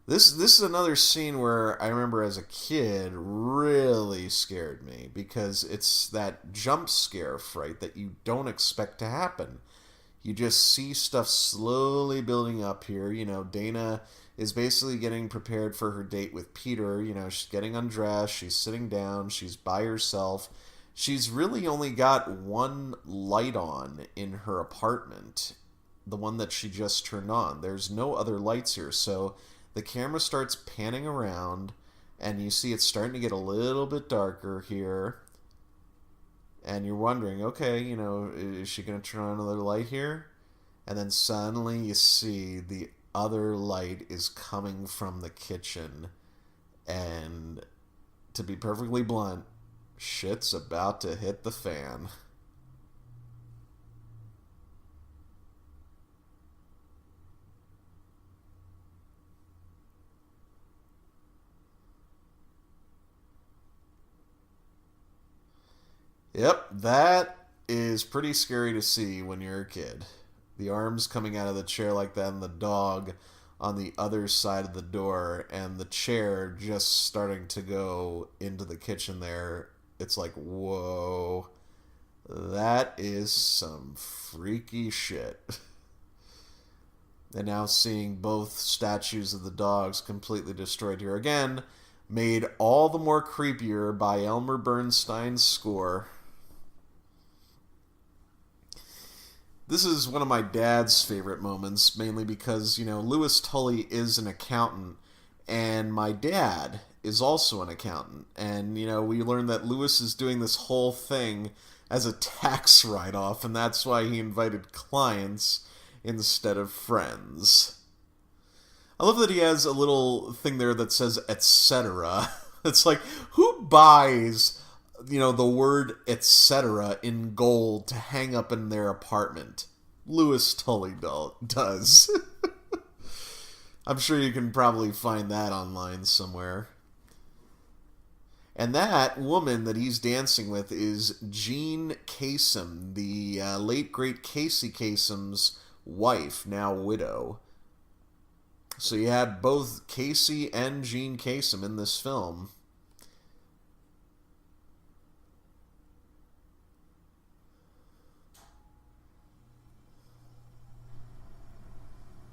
[SPEAKER 1] This is another scene where I remember as a kid really scared me because it's that jump scare fright that you don't expect to happen. You just see stuff slowly building up here. Dana is basically getting prepared for her date with Peter. She's getting undressed, she's sitting down, she's by herself. She's really only got one light on in her apartment, the one that she just turned on. There's no other lights here, so the camera starts panning around, and you see it's starting to get a little bit darker here. And you're wondering, okay, is she going to turn on another light here? And then suddenly you see the other light is coming from the kitchen. And to be perfectly blunt, shit's about to hit the fan. Yep, that is pretty scary to see when you're a kid. The arms coming out of the chair like that and the dog on the other side of the door and the chair just starting to go into the kitchen there. It's like, whoa, that is some freaky shit. And now seeing both statues of the dogs completely destroyed here again, made all the more creepier by Elmer Bernstein's score. This is one of my dad's favorite moments, mainly because, Louis Tully is an accountant, and my dad is also an accountant. And, we learn that Louis is doing this whole thing as a tax write-off, and that's why he invited clients instead of friends. I love that he has a little thing there that says, etc. It's like, who buys the word etc. in gold to hang up in their apartment? Louis Tully does. I'm sure you can probably find that online somewhere. And that woman that he's dancing with is Jean Kasem, the late great Casey Kasem's wife, now widow. So you had both Casey and Jean Kasem in this film.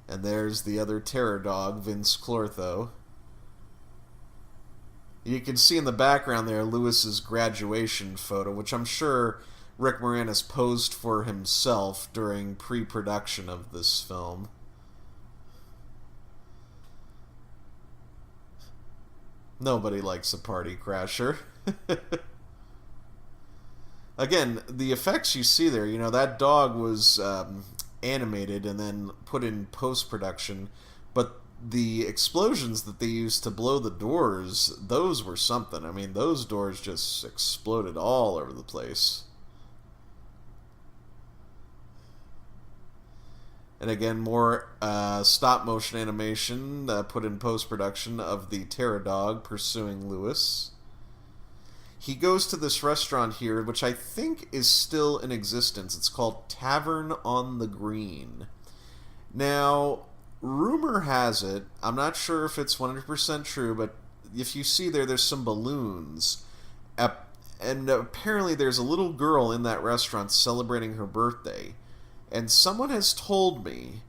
[SPEAKER 1] And there's the other terror dog, Vince Clortho. You can see in the background there Lewis's graduation photo, which I'm sure Rick Moranis posed for himself during pre-production of this film. Nobody likes a party crasher. Again, the effects you see there, that dog was animated and then put in post-production, but the explosions that they used to blow the doors, those were something. I mean, those doors just exploded all over the place. And again, more stop-motion animation put in post-production of the Terror Dog pursuing Lewis. He goes to this restaurant here, which I think is still in existence. It's called Tavern on the Green. Now, rumor has it, I'm not sure if it's 100% true, but if you see there's some balloons. And apparently there's a little girl in that restaurant celebrating her birthday. And someone has told me,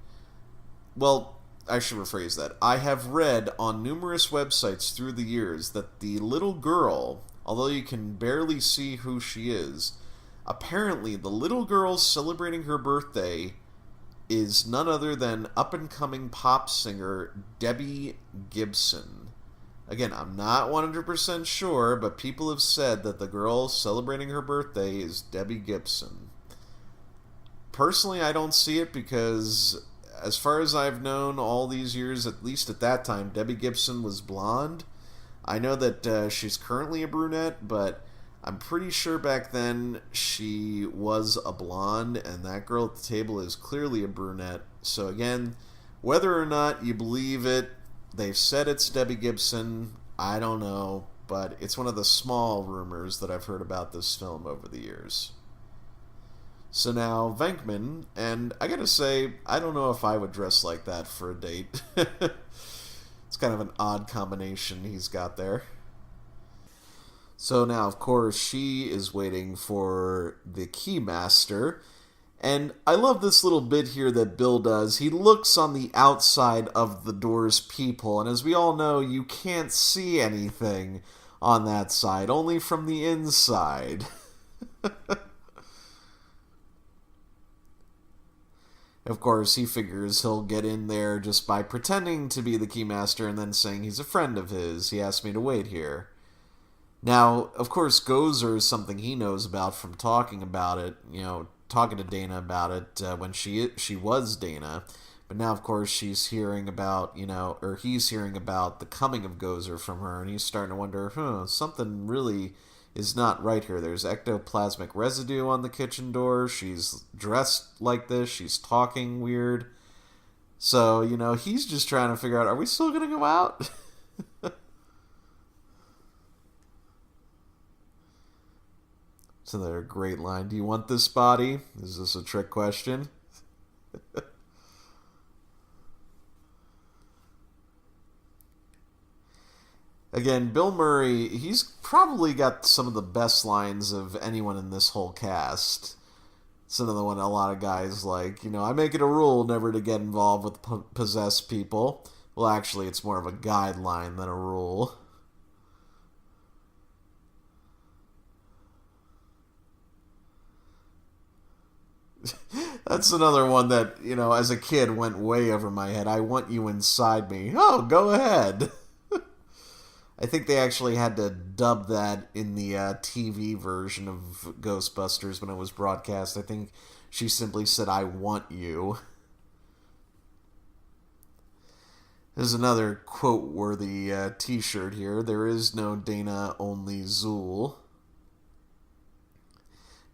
[SPEAKER 1] well, I should rephrase that. I have read on numerous websites through the years that the little girl, although you can barely see who she is, apparently the little girl celebrating her birthday is none other than up-and-coming pop singer Debbie Gibson. Again, I'm not 100% sure, but people have said that the girl celebrating her birthday is Debbie Gibson. Personally, I don't see it because, as far as I've known all these years, at least at that time, Debbie Gibson was blonde. I know that she's currently a brunette, but I'm pretty sure back then she was a blonde, and that girl at the table is clearly a brunette. So again, whether or not you believe it, they've said it's Debbie Gibson. I don't know, but it's one of the small rumors that I've heard about this film over the years. So now, Venkman, and I gotta say, I don't know if I would dress like that for a date. It's kind of an odd combination he's got there. So now, of course, she is waiting for the Keymaster. And I love this little bit here that Bill does. He looks on the outside of the door's peephole, and as we all know, you can't see anything on that side, only from the inside. Of course, he figures he'll get in there just by pretending to be the Keymaster and then saying he's a friend of his. He asked me to wait here. Now, of course, Gozer is something he knows about from talking about it, talking to Dana about it when she was Dana. But now, of course, she's hearing about, or he's hearing about the coming of Gozer from her, and he's starting to wonder, something really is not right here. There's ectoplasmic residue on the kitchen door. She's dressed like this. She's talking weird. So, he's just trying to figure out, are we still going to go out? It's another great line. Do you want this body? Is this a trick question? Again, Bill Murray, he's probably got some of the best lines of anyone in this whole cast. It's another one a lot of guys like, I make it a rule never to get involved with possessed people. Well, actually, it's more of a guideline than a rule. That's another one that, as a kid went way over my head. I want you inside me. Oh, go ahead. I think they actually had to dub that in the TV version of Ghostbusters when it was broadcast. I think she simply said, I want you. There's another quote-worthy t-shirt here. There is no Dana, only Zool.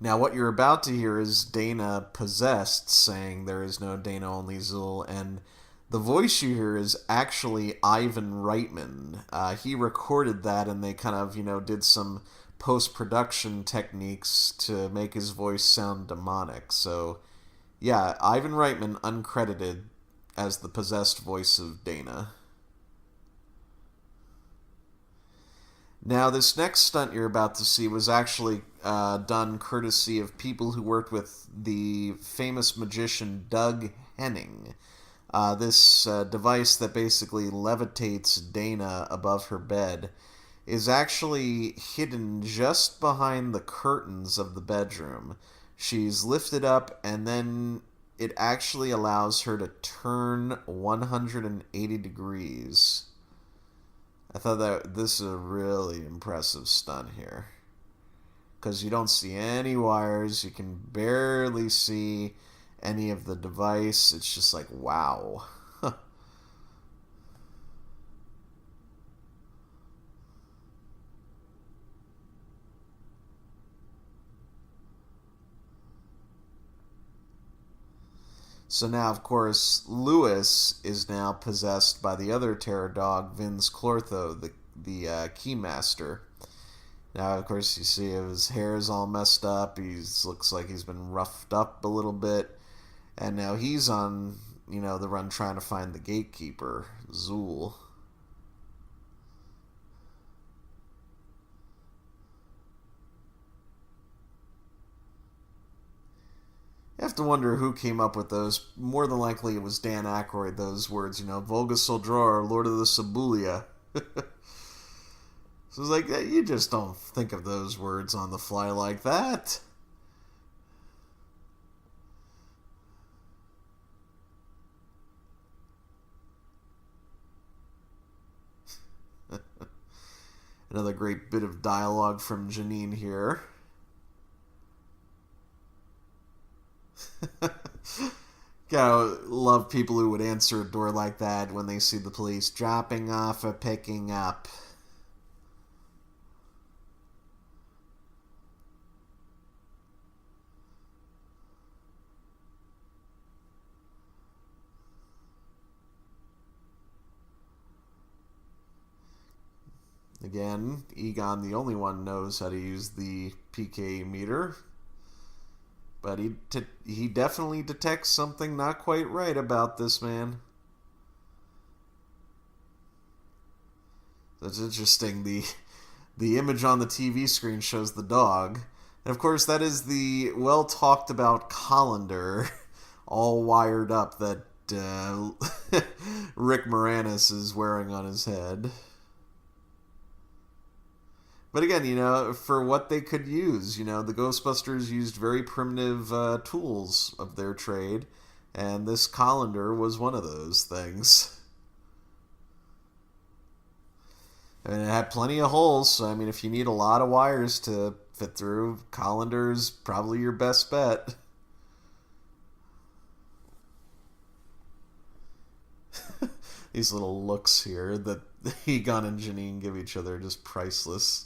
[SPEAKER 1] Now, what you're about to hear is Dana possessed saying there is no Dana, only Zool, and the voice you hear is actually Ivan Reitman. He recorded that, and they kind of, did some post-production techniques to make his voice sound demonic. So, yeah, Ivan Reitman, uncredited, as the possessed voice of Dana. Now, this next stunt you're about to see was actually done courtesy of people who worked with the famous magician Doug Henning. This device that basically levitates Dana above her bed is actually hidden just behind the curtains of the bedroom. She's lifted up, and then it actually allows her to turn 180 degrees. I thought that this is a really impressive stunt here. Because you don't see any wires, you can barely see any of the device. It's just like, wow. So now, of course, Lewis is now possessed by the other terror dog, Vince Clortho, the Keymaster. Now, of course, you see his hair is all messed up. He looks like he's been roughed up a little bit. And now he's on, the run trying to find the gatekeeper, Zool. have to wonder who came up with those. More than likely it was Dan Aykroyd, those words, Volga Soldrar, Lord of the Sibulia. So it's like, you just don't think of those words on the fly like that. Another great bit of dialogue from Janine here. Gotta love people who would answer a door like that when they see the police. Dropping off or picking up. Again, Egon, the only one, knows how to use the PK meter. But he definitely detects something not quite right about this man. That's interesting. The image on the TV screen shows the dog. And of course, that is the well-talked-about colander all wired up that Rick Moranis is wearing on his head. But again, for what they could use, the Ghostbusters used very primitive tools of their trade, and this colander was one of those things. And it had plenty of holes, so if you need a lot of wires to fit through, colander's probably your best bet. These little looks here that Egon and Janine give each other are just priceless.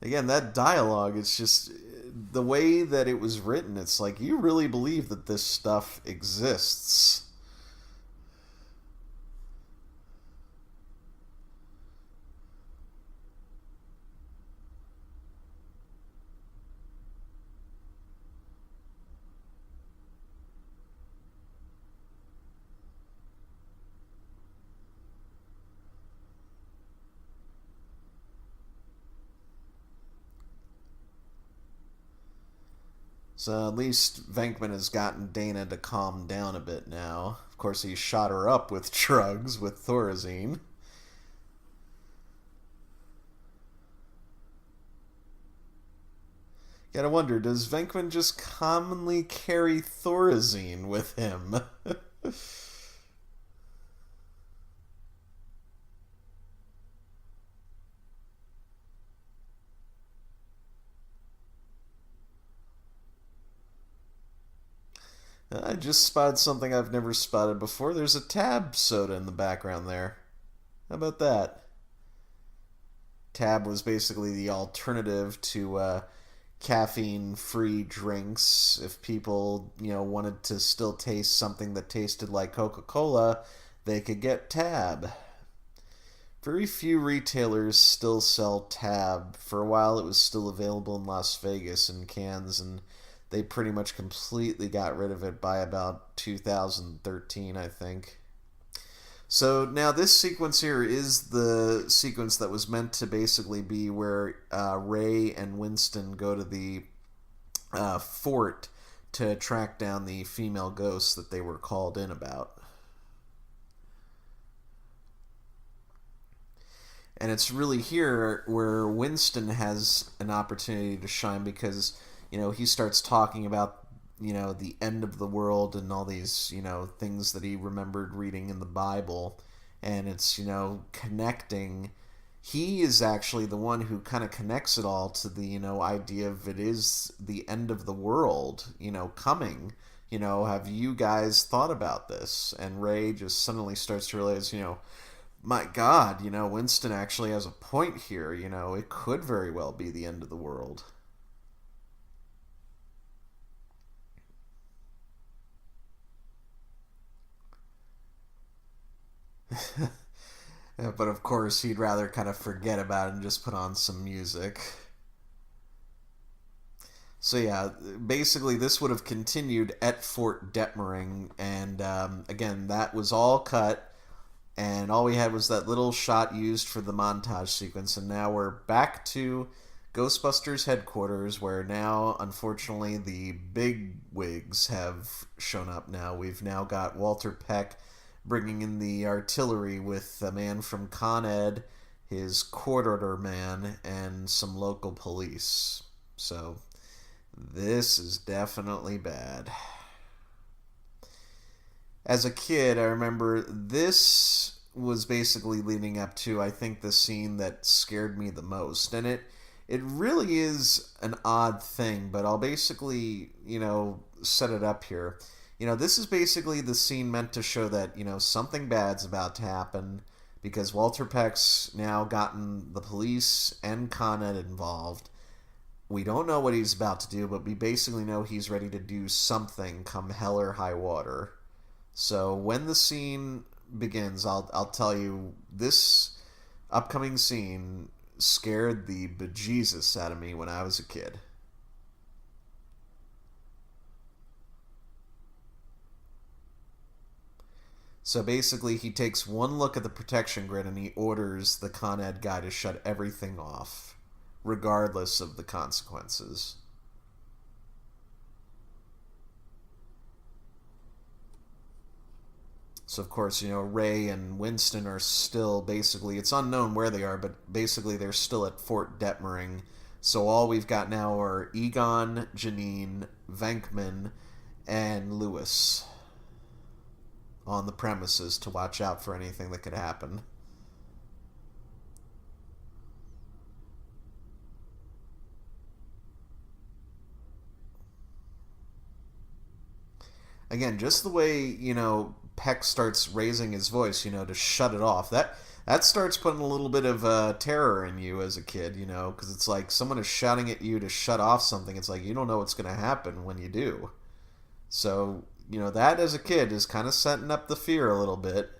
[SPEAKER 1] Again, that dialogue, it's just the way that it was written. It's like, you really believe that this stuff exists. So at least Venkman has gotten Dana to calm down a bit now. Of course, he shot her up with drugs, with Thorazine. Gotta wonder, does Venkman just commonly carry Thorazine with him? I just spotted something I've never spotted before. There's a Tab soda in the background there. How about that? Tab was basically the alternative to caffeine-free drinks. If people, wanted to still taste something that tasted like Coca-Cola, they could get Tab. Very few retailers still sell Tab. For a while, it was still available in Las Vegas in cans, and they pretty much completely got rid of it by about 2013, I think. So now this sequence here is the sequence that was meant to basically be where Ray and Winston go to the fort to track down the female ghosts that they were called in about. And it's really here where Winston has an opportunity to shine because he starts talking about, the end of the world and all these, things that he remembered reading in the Bible. And it's, connecting. He is actually the one who kind of connects it all to the, idea of it is the end of the world, coming. Have you guys thought about this? And Ray just suddenly starts to realize, my God, Winston actually has a point here. It could very well be the end of the world. But of course, he'd rather kind of forget about it and just put on some music. So yeah, basically this would have continued at Fort Detmering, and again, that was all cut. And all we had was that little shot used for the montage sequence, and now we're back to Ghostbusters headquarters, where now, unfortunately, the big wigs have shown up now. We've now got Walter Peck bringing in the artillery with a man from Con Ed, his court order man, and some local police. So, this is definitely bad. As a kid, I remember this was basically leading up to, I think, the scene that scared me the most. And it really is an odd thing, but I'll basically, set it up here. This is basically the scene meant to show that, something bad's about to happen because Walter Peck's now gotten the police and Con Ed involved. We don't know what he's about to do, but we basically know he's ready to do something come hell or high water. So when the scene begins, I'll tell you, this upcoming scene scared the bejesus out of me when I was a kid. So basically, he takes one look at the protection grid and he orders the Con Ed guy to shut everything off, regardless of the consequences. So, of course, Ray and Winston are still basically, it's unknown where they are, but basically they're still at Fort Detmering. So all we've got now are Egon, Janine, Venkman, and Lewis on the premises to watch out for anything that could happen. Again, just the way, Peck starts raising his voice, to shut it off. That starts putting a little bit of terror in you as a kid, because it's like someone is shouting at you to shut off something. It's like you don't know what's going to happen when you do. So, that as a kid is kind of setting up the fear a little bit.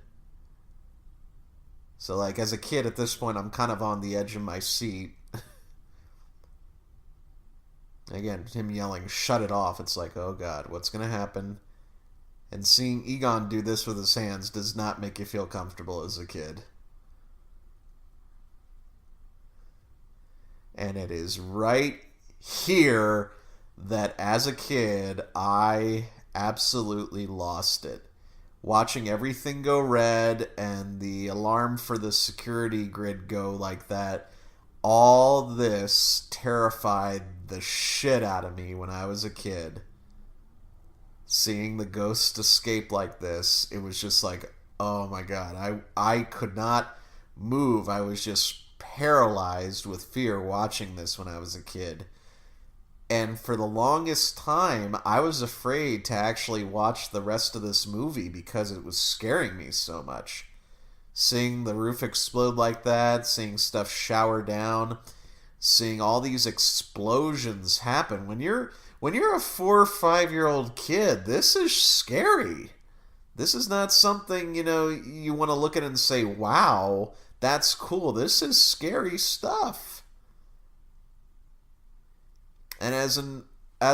[SPEAKER 1] So, like, as a kid at this point, I'm kind of on the edge of my seat. Again, him yelling, shut it off. It's like, oh God, what's going to happen? And seeing Egon do this with his hands does not make you feel comfortable as a kid. And it is right here that as a kid, I absolutely lost it. Watching everything go red and the alarm for the security grid go like that, all this terrified the shit out of me when I was a kid. Seeing the ghost escape like this, it was just like, oh my God, I could not move. I was just paralyzed with fear watching this when I was a kid. And for the longest time, I was afraid to actually watch the rest of this movie because it was scaring me so much. Seeing the roof explode like that, seeing stuff shower down, seeing all these explosions happen. When you're a 4 or 5-year-old kid, this is scary. This is not something, you want to look at and say, wow, that's cool. This is scary stuff. And as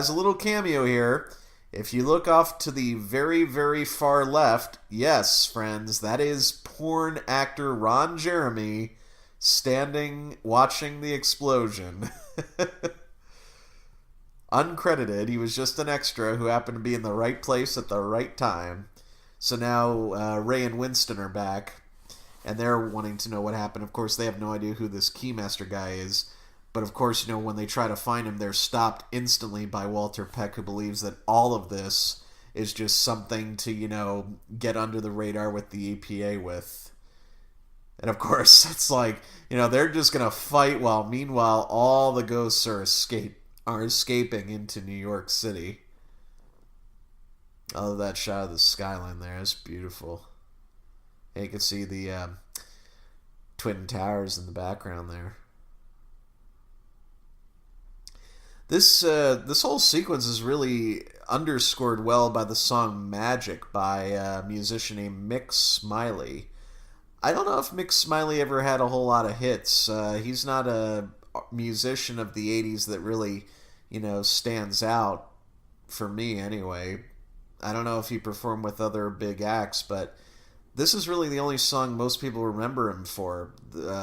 [SPEAKER 1] a little cameo here, if you look off to the very, very far left, yes, friends, that is porn actor Ron Jeremy standing watching the explosion. Uncredited, he was just an extra who happened to be in the right place at the right time. So now Ray and Winston are back, and they're wanting to know what happened. Of course, they have no idea who this Keymaster guy is. But of course, when they try to find him, they're stopped instantly by Walter Peck, who believes that all of this is just something to, get under the radar with the EPA with. And of course, it's like, they're just going to fight while, meanwhile, all the ghosts are escaping into New York City. I love that shot of the skyline there. It's beautiful. And you can see the Twin Towers in the background there. This whole sequence is really underscored well by the song Magic by a musician named Mick Smiley. I don't know if Mick Smiley ever had a whole lot of hits. He's not a musician of the 80s that really, stands out for me anyway. I don't know if he performed with other big acts, but This is really the only song most people remember him for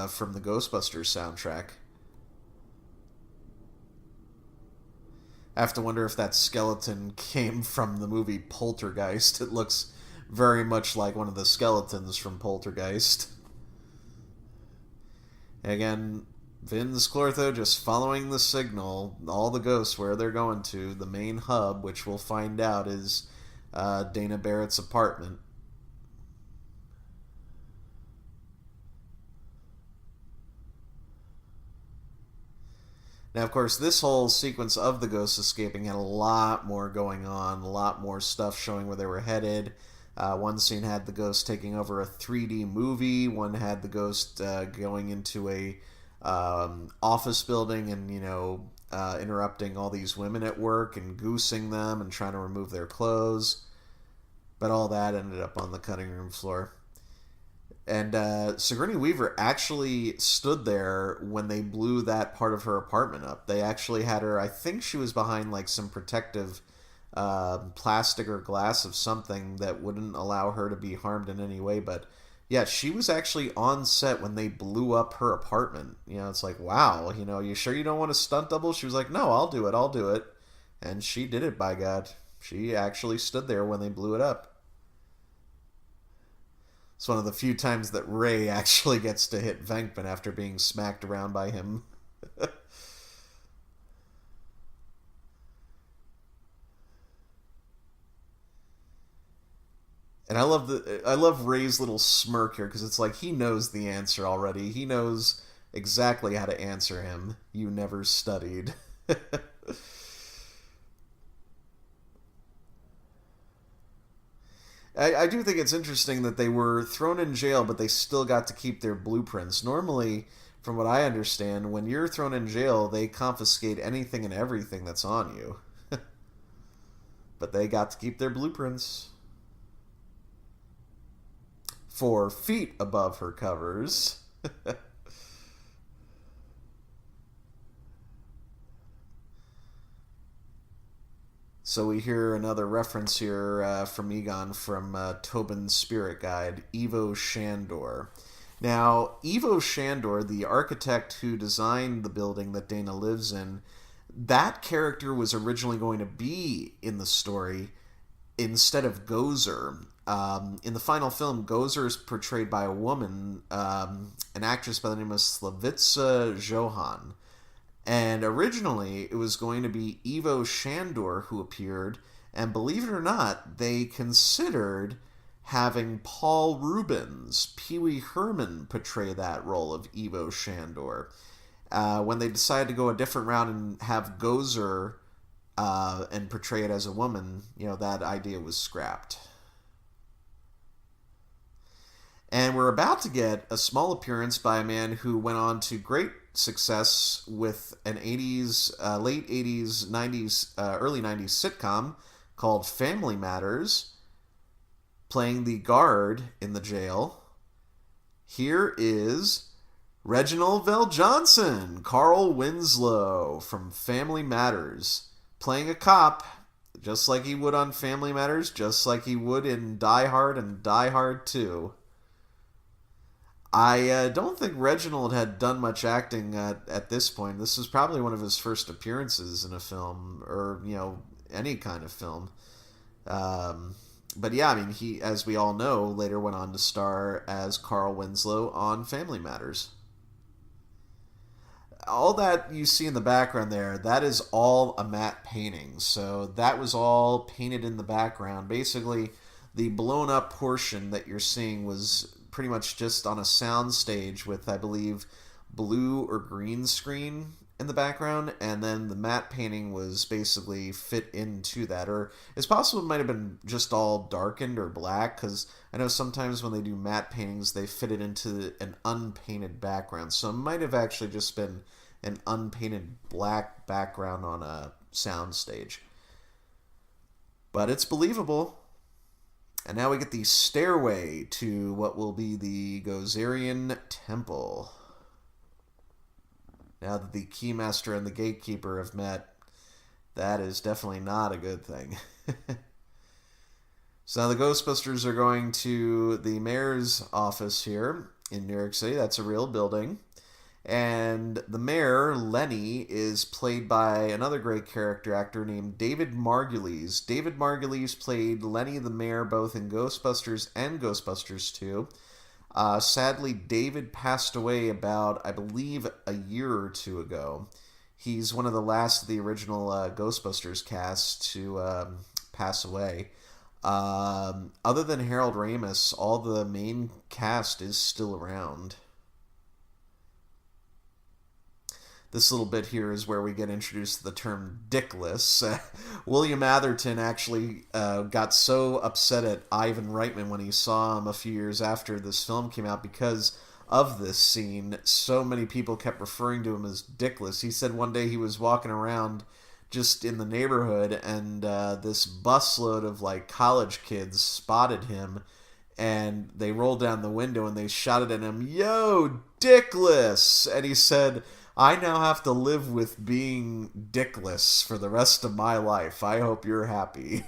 [SPEAKER 1] from the Ghostbusters soundtrack. I have to wonder if that skeleton came from the movie Poltergeist. It looks very much like one of the skeletons from Poltergeist. Again, Vince Clortho just following the signal, all the ghosts where they're going to, the main hub, which we'll find out is Dana Barrett's apartment. Now, of course, this whole sequence of the ghosts escaping had a lot more going on, a lot more stuff showing where they were headed. One scene had the ghost taking over a 3D movie. One had the ghost going into a office building and, interrupting all these women at work and goosing them and trying to remove their clothes. But all that ended up on the cutting room floor. And Sigourney Weaver actually stood there when they blew that part of her apartment up. They actually had her, I think she was behind like some protective plastic or glass of something that wouldn't allow her to be harmed in any way. But yeah, she was actually on set when they blew up her apartment. It's like, wow, you sure you don't want a stunt double? She was like, no, I'll do it. And she did it, by God. She actually stood there when they blew it up. It's one of the few times that Ray actually gets to hit Venkman after being smacked around by him. And I love Ray's little smirk here, because it's like he knows the answer already. He knows exactly how to answer him. You never studied. I do think it's interesting that they were thrown in jail, but they still got to keep their blueprints. Normally, from what I understand, when you're thrown in jail, they confiscate anything and everything that's on you. But they got to keep their blueprints. 4 feet above her covers. So we hear another reference here from Egon from Tobin's Spirit Guide, Ivo Shandor. Now, Ivo Shandor, the architect who designed the building that Dana lives in, that character was originally going to be in the story instead of Gozer. In the final film, Gozer is portrayed by a woman, an actress by the name of Slavica Johan. And originally, it was going to be Ivo Shandor who appeared, and believe it or not, they considered having Paul Rubens, Pee Wee Herman, portray that role of Ivo Shandor. When they decided to go a different route and have Gozer and portray it as a woman, that idea was scrapped. And we're about to get a small appearance by a man who went on to great success with an 80s, late 80s, 90s, early 90s sitcom called Family Matters, playing the guard in the jail. Here is Reginald Veljohnson, Carl Winslow from Family Matters, playing a cop just like he would on Family Matters, just like he would in Die Hard and Die Hard 2. I don't think Reginald had done much acting at this point. This was probably one of his first appearances in a film, or, any kind of film. But yeah, I mean, he, as we all know, later went on to star as Carl Winslow on Family Matters. All that you see in the background there, that is all a matte painting. So that was all painted in the background. Basically, the blown up portion that you're seeing was pretty much just on a sound stage with, I believe, blue or green screen in the background, and then the matte painting was basically fit into that. Or it's possible it might have been just all darkened or black, because I know sometimes when they do matte paintings, they fit it into an unpainted background. So it might have actually just been an unpainted black background on a sound stage. But it's believable. And now we get the stairway to what will be the Gozerian Temple. Now that the Keymaster and the Gatekeeper have met, that is definitely not a good thing. So now the Ghostbusters are going to the mayor's office here in New York City. That's a real building. And the mayor, Lenny, is played by another great character actor named David Margulies. David Margulies played Lenny the mayor both in Ghostbusters and Ghostbusters 2. Sadly, David passed away about, I believe, a year or two ago. He's one of the last of the original Ghostbusters cast to pass away. Other than Harold Ramis, all the main cast is still around. This little bit here is where we get introduced to the term dickless. William Atherton actually got so upset at Ivan Reitman when he saw him a few years after this film came out because of this scene. So many people kept referring to him as dickless. He said one day he was walking around just in the neighborhood and this busload of like college kids spotted him and they rolled down the window and they shouted at him, "Yo, dickless!" And he said, "I now have to live with being dickless for the rest of my life. I hope you're happy."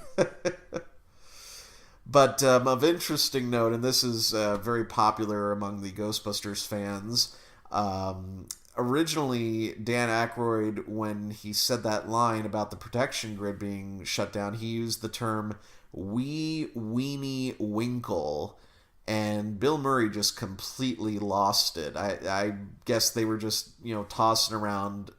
[SPEAKER 1] But of interesting note, and this is very popular among the Ghostbusters fans, originally Dan Aykroyd, when he said that line about the protection grid being shut down, he used the term wee weenie winkle. And Bill Murray just completely lost it. I guess they were just, tossing around,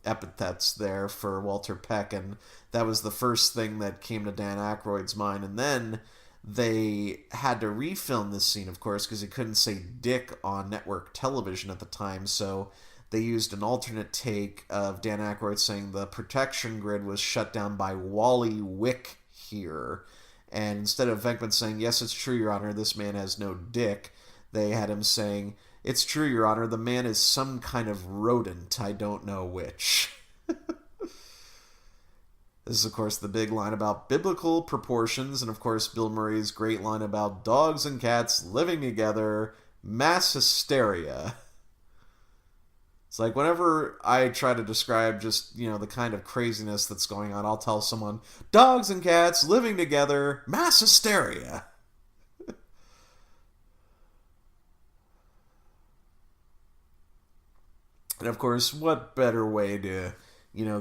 [SPEAKER 1] epithets there for Walter Peck. And that was the first thing that came to Dan Aykroyd's mind. And then they had to refilm this scene, of course, because he couldn't say dick on network television at the time. So they used an alternate take of Dan Aykroyd saying the protection grid was shut down by Wally Wick here. And instead of Venkman saying, "Yes, it's true, Your Honor, this man has no dick," they had him saying, "It's true, Your Honor, the man is some kind of rodent, I don't know which." This is, of course, the big line about biblical proportions, and, of course, Bill Murray's great line about dogs and cats living together, mass hysteria. It's like whenever I try to describe just, the kind of craziness that's going on, I'll tell someone, dogs and cats living together, mass hysteria. And of course, what better way to,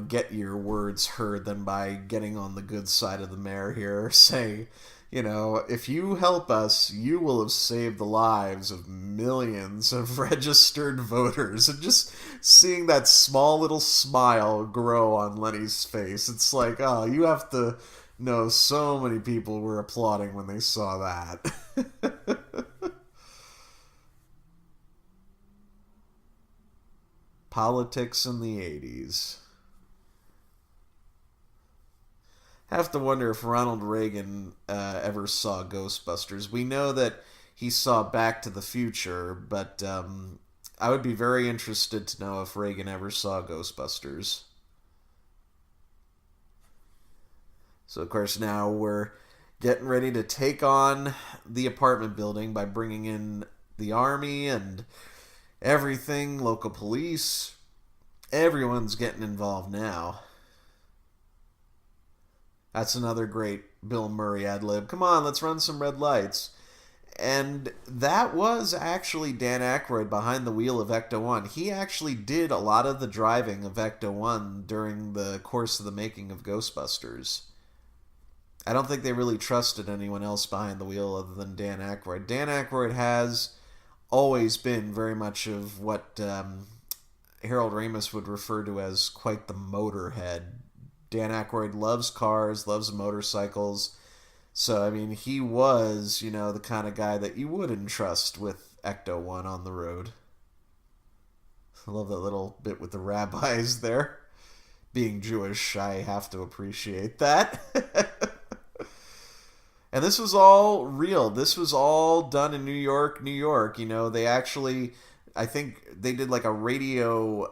[SPEAKER 1] get your words heard than by getting on the good side of the mayor here, saying, if you help us, you will have saved the lives of millions of registered voters. And just seeing that small little smile grow on Lenny's face, it's like, oh, you have to know so many people were applauding when they saw that. Politics in the 80s. I have to wonder if Ronald Reagan ever saw Ghostbusters. We know that he saw Back to the Future, but I would be very interested to know if Reagan ever saw Ghostbusters. So, of course, now we're getting ready to take on the apartment building by bringing in the army and everything, local police. Everyone's getting involved now. That's another great Bill Murray ad-lib. Come on, let's run some red lights. And that was actually Dan Aykroyd behind the wheel of Ecto-1. He actually did a lot of the driving of Ecto-1 during the course of the making of Ghostbusters. I don't think they really trusted anyone else behind the wheel other than Dan Aykroyd. Dan Aykroyd has always been very much of what Harold Ramis would refer to as quite the motorhead. Dan Aykroyd loves cars, loves motorcycles. So, I mean, he was, the kind of guy that you wouldn't trust with Ecto-1 on the road. I love that little bit with the rabbis there. Being Jewish, I have to appreciate that. And this was all real. This was all done in New York, New York. They actually, I think they did like a radio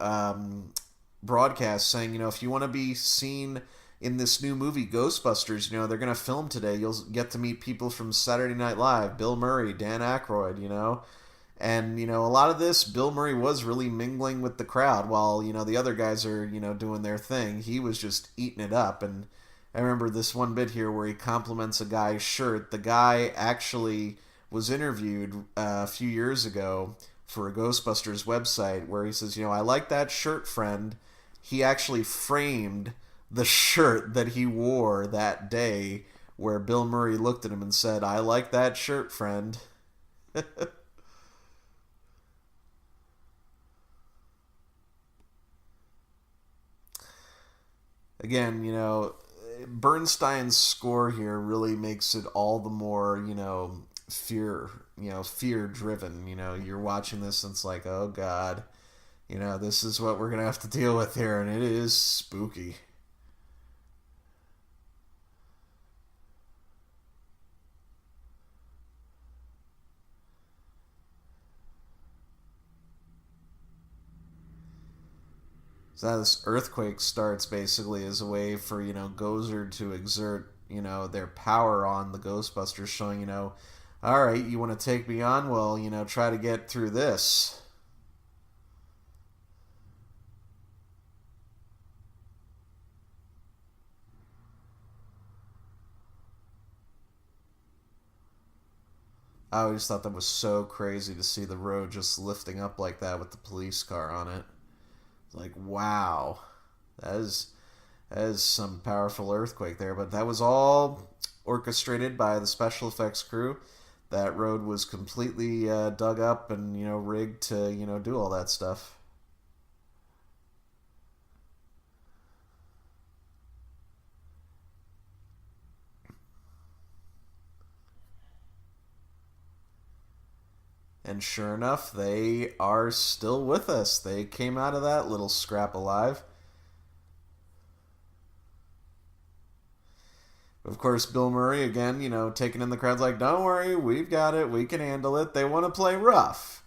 [SPEAKER 1] broadcast saying, if you want to be seen in this new movie, Ghostbusters, they're going to film today. You'll get to meet people from Saturday Night Live, Bill Murray, Dan Aykroyd, And, a lot of this, Bill Murray was really mingling with the crowd while, the other guys are, doing their thing. He was just eating it up. And I remember this one bit here where he compliments a guy's shirt. The guy actually was interviewed a few years ago for a Ghostbusters website where he says, I like that shirt, friend. He actually framed the shirt that he wore that day where Bill Murray looked at him and said, I like that shirt, friend. Again, Bernstein's score here really makes it all the more, fear driven. You're watching this and it's like, oh God, this is what we're going to have to deal with here, and it is spooky. So now this earthquake starts basically as a way for, Gozer to exert, their power on the Ghostbusters, showing, all right, you want to take me on? Well, try to get through this. I always thought that was so crazy to see the road just lifting up like that with the police car on it. Like, wow, that is some powerful earthquake there. But that was all orchestrated by the special effects crew. That road was completely dug up and, rigged to, do all that stuff. And sure enough, they are still with us. They came out of that little scrap alive. Of course, Bill Murray, again, taking in the crowd's like, don't worry, we've got it, we can handle it. They want to play rough.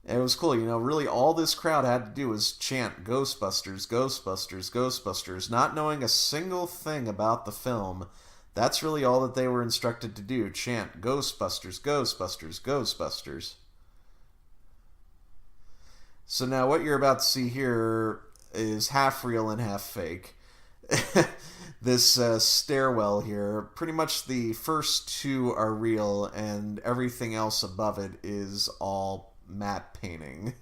[SPEAKER 1] And it was cool, really all this crowd had to do was chant Ghostbusters, Ghostbusters, Ghostbusters, not knowing a single thing about the film. That's really all that they were instructed to do. Chant Ghostbusters, Ghostbusters, Ghostbusters. So now what you're about to see here is half real and half fake. This stairwell here, pretty much the first two are real and everything else above it is all matte painting.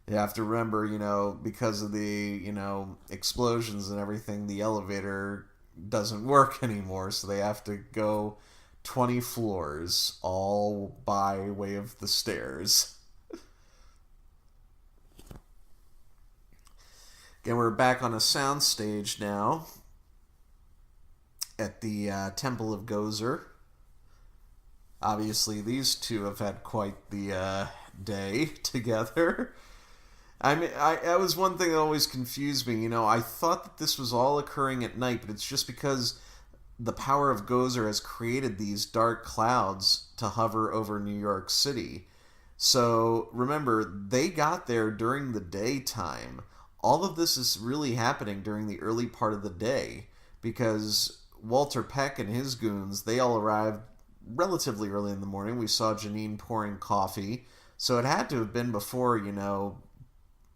[SPEAKER 1] You have to remember, because of the, explosions and everything, the elevator doesn't work anymore, so they have to go 20 floors, all by way of the stairs. Again, we're back on a soundstage now at the Temple of Gozer. Obviously, these two have had quite the day together. I mean, that was one thing that always confused me. I thought that this was all occurring at night, but it's just because the power of Gozer has created these dark clouds to hover over New York City. So, remember, they got there during the daytime. All of this is really happening during the early part of the day, because Walter Peck and his goons, they all arrived relatively early in the morning. We saw Janine pouring coffee, so it had to have been before,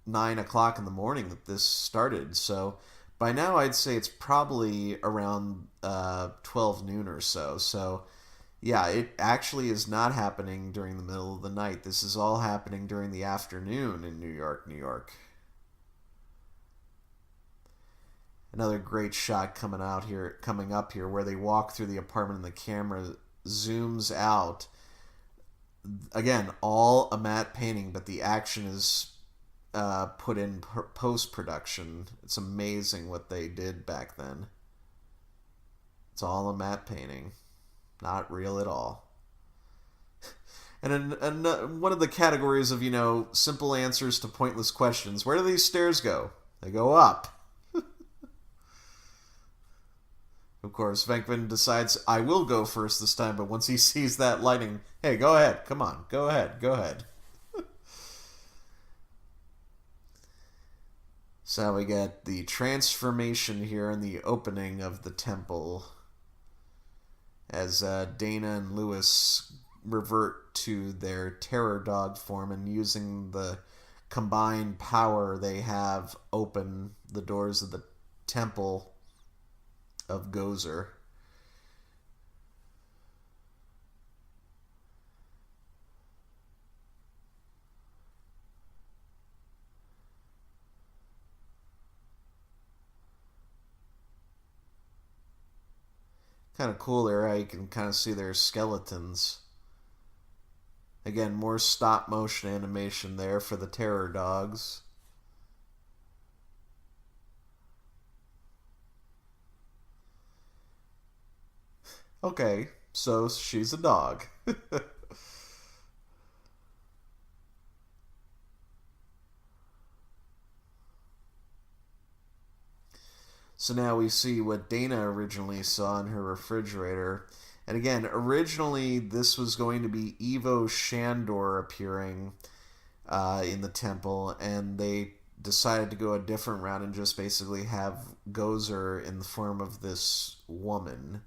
[SPEAKER 1] 9 o'clock in the morning that this started. So by now I'd say it's probably around 12 noon or so. So yeah, it actually is not happening during the middle of the night. This is all happening during the afternoon in New York, New York. Another great shot coming up here where they walk through the apartment and the camera zooms out. Again, all a matte painting, but the action is put in post-production. It's amazing what they did back then. It's all a matte painting. Not real at all. And one of the categories of, simple answers to pointless questions. Where do these stairs go? They go up. Of course, Venkman decides, I will go first this time, but once he sees that lighting, hey, go ahead, come on, go ahead. So we get the transformation here and the opening of the temple as Dana and Lewis revert to their terror dog form and using the combined power they have open the doors of the Temple of Gozer. Kind of cool there how you can kind of see their skeletons. Again, more stop motion animation there for the terror dogs. Okay, so she's a dog. So now we see what Dana originally saw in her refrigerator. And again, originally this was going to be Ivo Shandor appearing in the temple, and they decided to go a different route and just basically have Gozer in the form of this woman.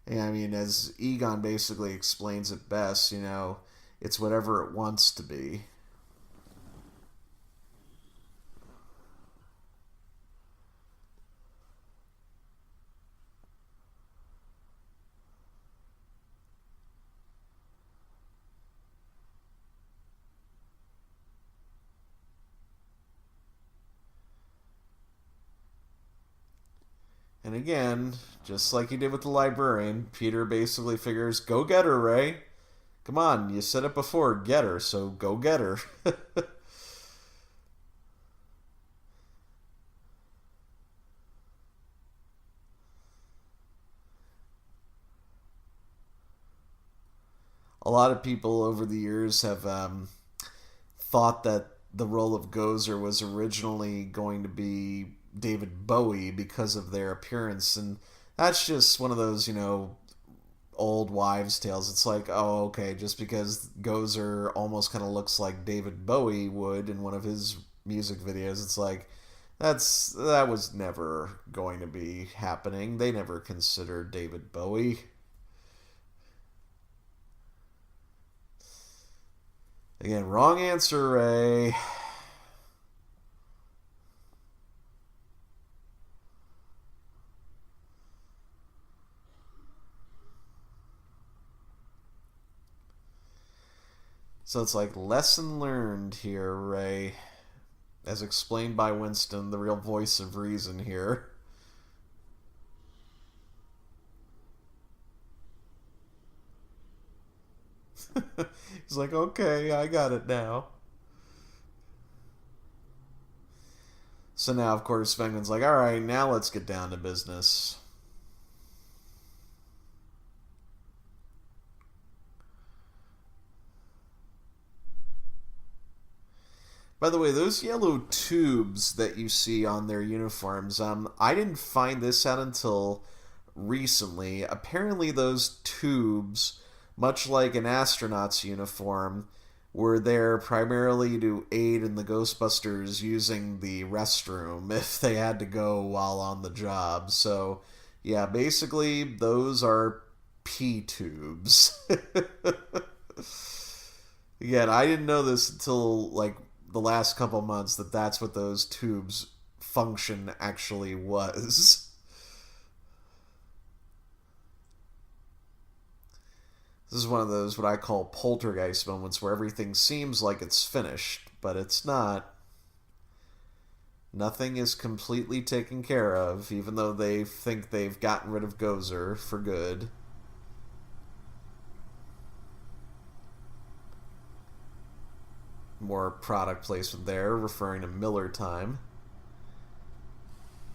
[SPEAKER 1] And I mean, as Egon basically explains it best, you know, it's whatever it wants to be. And again, just like he did with the librarian, Peter basically figures, go get her, Ray. Come on, you said it before, get her, so go get her. A lot of people over the years have thought that the role of Gozer was originally going to be David Bowie because of their appearance, and that's just one of those, you know, old wives' tales. It's like, oh, okay, just because Gozer almost kind of looks like David Bowie would in one of his music videos, it's like, that was never going to be happening. They never considered David Bowie. Again, wrong answer, Ray. So it's like, lesson learned here, Ray. As explained by Winston, the real voice of reason here. He's like, okay, I got it now. So now, of course, Venkman's like, alright, now let's get down to business. By the way, those yellow tubes that you see on their uniforms, I didn't find this out until recently. Apparently those tubes, much like an astronaut's uniform, were there primarily to aid in the Ghostbusters using the restroom if they had to go while on the job. So, yeah, basically those are pee tubes. Again, I didn't know this until, like, the last couple months, that that's what those tubes function actually was. This is one of those what I call poltergeist moments where everything seems like it's finished, but it's not. Nothing is completely taken care of, even though they think they've gotten rid of Gozer for good. More product placement there, referring to Miller time.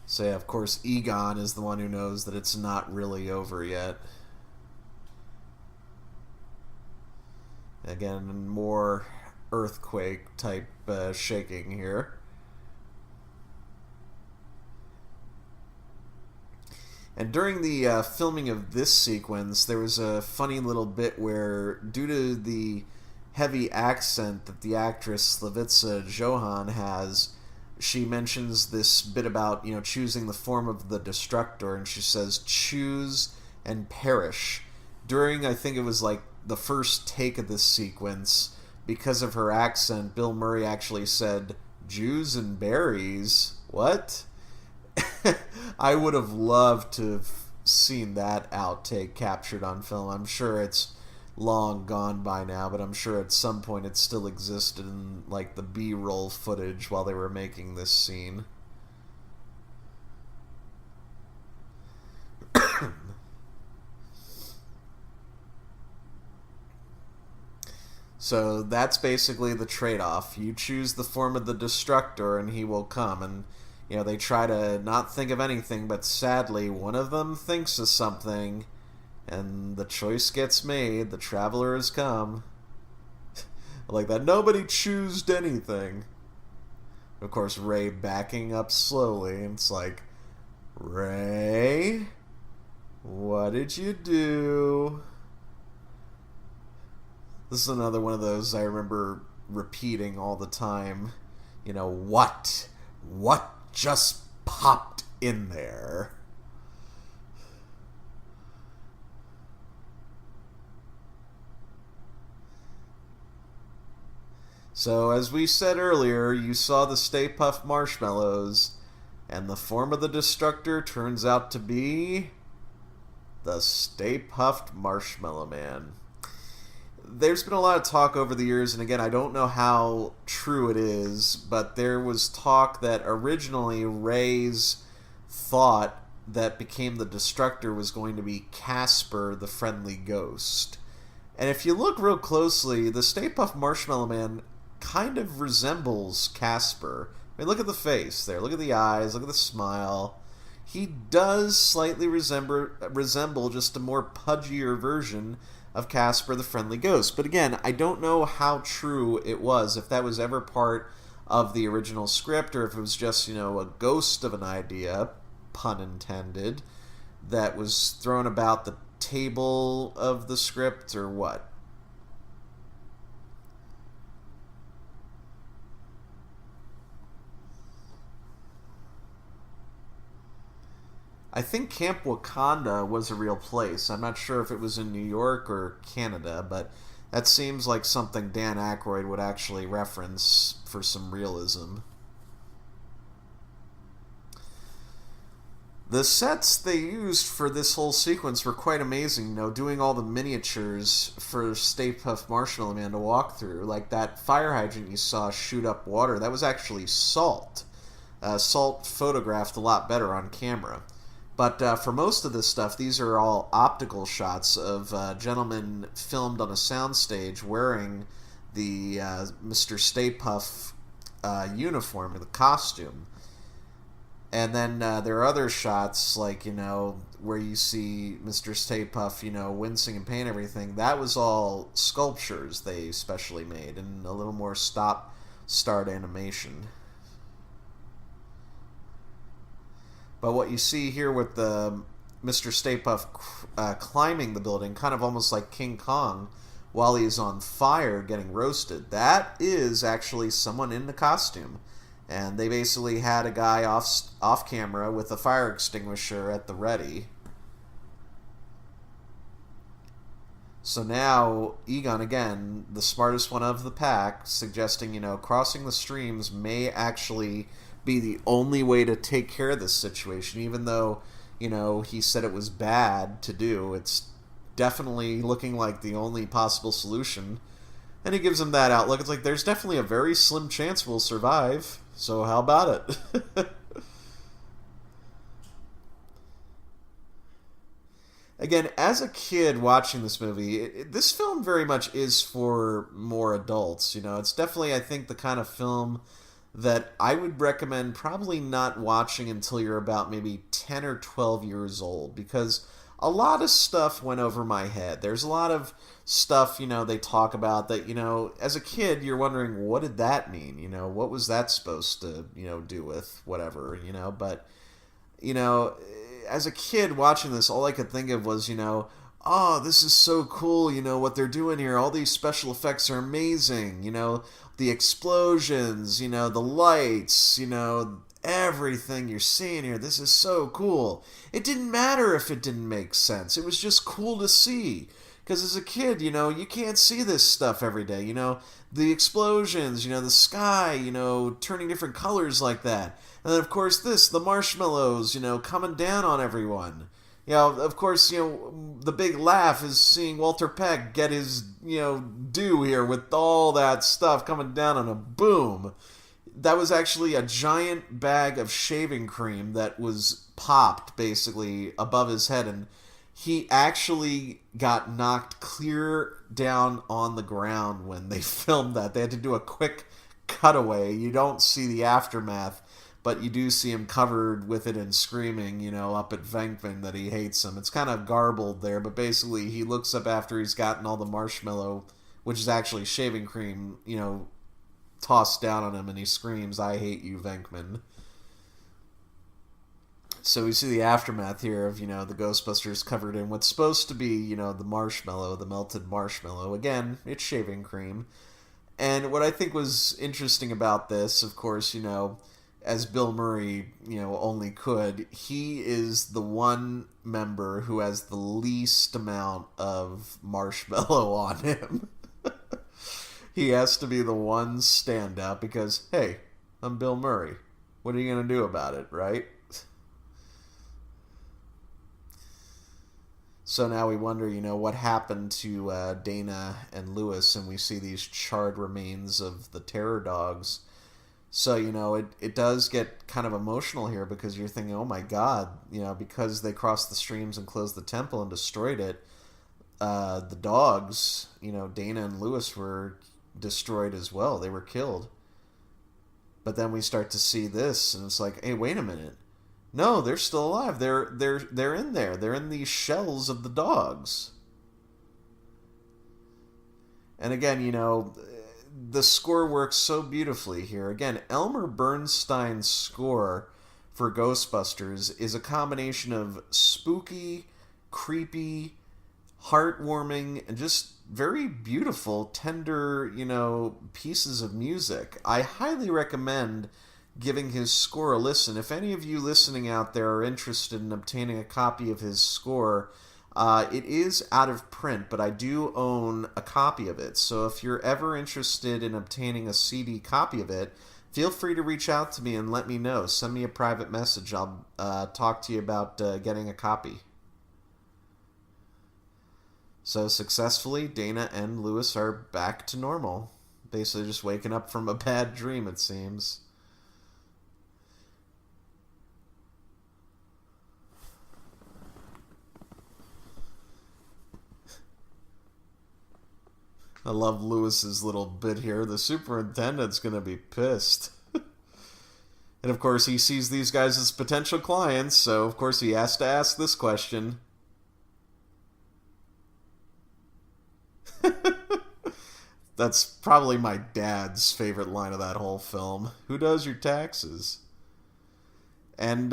[SPEAKER 1] So yeah, of course, Egon is the one who knows that it's not really over yet. Again, more earthquake type shaking here. And during the filming of this sequence, there was a funny little bit where, due to the heavy accent that the actress Slavitsa Johan has, she mentions this bit about, you know, choosing the form of the destructor, and she says, choose and perish. During, I think it was like the first take of this sequence, because of her accent, Bill Murray actually said, "Jews and berries? What?" I would have loved to have seen that outtake captured on film. I'm sure it's long gone by now, but I'm sure at some point it still existed in like the B-roll footage while they were making this scene. So that's basically the trade-off. You choose the form of the Destructor and he will come. And, you know, they try to not think of anything, but sadly, one of them thinks of something, and the choice gets made. The Traveler has come. Like that, nobody choosed anything. Of course, Ray backing up slowly, and it's like, Ray, what did you do? This is another one of those I remember repeating all the time. You know, what? What just popped in there? So, as we said earlier, you saw the Stay Puft Marshmallows, and the form of the Destructor turns out to be the Stay Puft Marshmallow Man. There's been a lot of talk over the years, and again, I don't know how true it is, but there was talk that originally Ray's thought that became the Destructor was going to be Casper, the friendly ghost. And if you look real closely, the Stay Puft Marshmallow Man kind of resembles Casper. I mean, look at the face there. Look at the eyes. Look at the smile. He does slightly resemble just a more pudgier version of Casper the Friendly Ghost. But again, I don't know how true it was, if that was ever part of the original script, or if it was just, you know, a ghost of an idea, pun intended, that was thrown about the table of the script, or what. I think Camp Wakanda was a real place. I'm not sure if it was in New York or Canada, but that seems like something Dan Aykroyd would actually reference for some realism. The sets they used for this whole sequence were quite amazing, you know, doing all the miniatures for Stay Puft Marshmallow Man to walk through. Like that fire hydrant you saw shoot up water, that was actually salt. Salt photographed a lot better on camera. But for most of this stuff, these are all optical shots of gentlemen filmed on a soundstage wearing the Mr. Stay Puft uniform, or the costume. And then there are other shots, like, you know, where you see Mr. Stay Puft, you know, wincing in pain and everything. That was all sculptures they specially made, and a little more stop-start animation. But what you see here with the Mr. Stay Puft climbing the building, kind of almost like King Kong, while he's on fire getting roasted, that is actually someone in the costume. And they basically had a guy off camera with a fire extinguisher at the ready. So now, Egon, again, the smartest one of the pack, suggesting, you know, crossing the streams may actually be the only way to take care of this situation, even though, you know, he said it was bad to do. It's definitely looking like the only possible solution. And he gives him that outlook. It's like, there's definitely a very slim chance we'll survive, so how about it? Again, as a kid watching this movie, this film very much is for more adults. You know, it's definitely, I think, the kind of film that I would recommend probably not watching until you're about maybe 10 or 12 years old, because a lot of stuff went over my head. There's a lot of stuff, you know, they talk about that, you know, as a kid, you're wondering, what did that mean? You know, what was that supposed to, you know, do with whatever, you know? But, you know, as a kid watching this, all I could think of was, you know, oh, this is so cool, you know, what they're doing here. All these special effects are amazing, you know, the explosions, you know, the lights, you know, everything you're seeing here. This is so cool. It didn't matter if it didn't make sense. It was just cool to see. Because as a kid, you can't see this stuff every day. The explosions, the sky, turning different colors like that. And then, of course, the marshmallows, coming down on everyone. Of course, the big laugh is seeing Walter Peck get his, due here with all that stuff coming down on him. Boom. That was actually a giant bag of shaving cream that was popped, basically, above his head. And he actually got knocked clear down on the ground when they filmed that. They had to do a quick cutaway. You don't see the aftermath, but you do see him covered with it and screaming, up at Venkman that he hates him. It's kind of garbled there, but basically he looks up after he's gotten all the marshmallow, which is actually shaving cream, tossed down on him, and he screams, "I hate you, Venkman." So we see the aftermath here of, the Ghostbusters covered in what's supposed to be, the marshmallow, the melted marshmallow. Again, it's shaving cream. And what I think was interesting about this, of course, as Bill Murray, only could, he is the one member who has the least amount of marshmallow on him. He has to be the one standout because, hey, I'm Bill Murray. What are you going to do about it, right? So now we wonder, what happened to Dana and Lewis, and we see these charred remains of the terror dogs. So, it does get kind of emotional here because you're thinking, oh my God, because they crossed the streams and closed the temple and destroyed it, the dogs, Dana and Lewis were destroyed as well. They were killed. But then we start to see this, and it's like, hey, wait a minute. No, they're still alive. They're in there. They're in these shells of the dogs. And again, the score works so beautifully here. Again, Elmer Bernstein's score for Ghostbusters is a combination of spooky, creepy, heartwarming, and just very beautiful, tender, pieces of music. I highly recommend giving his score a listen. If any of you listening out there are interested in obtaining a copy of his score, it is out of print, but I do own a copy of it. So if you're ever interested in obtaining a CD copy of it, feel free to reach out to me and let me know. Send me a private message. I'll talk to you about getting a copy. So successfully, Dana and Lewis are back to normal. Basically just waking up from a bad dream, it seems. I love Lewis's little bit here. The superintendent's going to be pissed. And of course, he sees these guys as potential clients, so of course he has to ask this question. That's probably my dad's favorite line of that whole film. Who does your taxes? And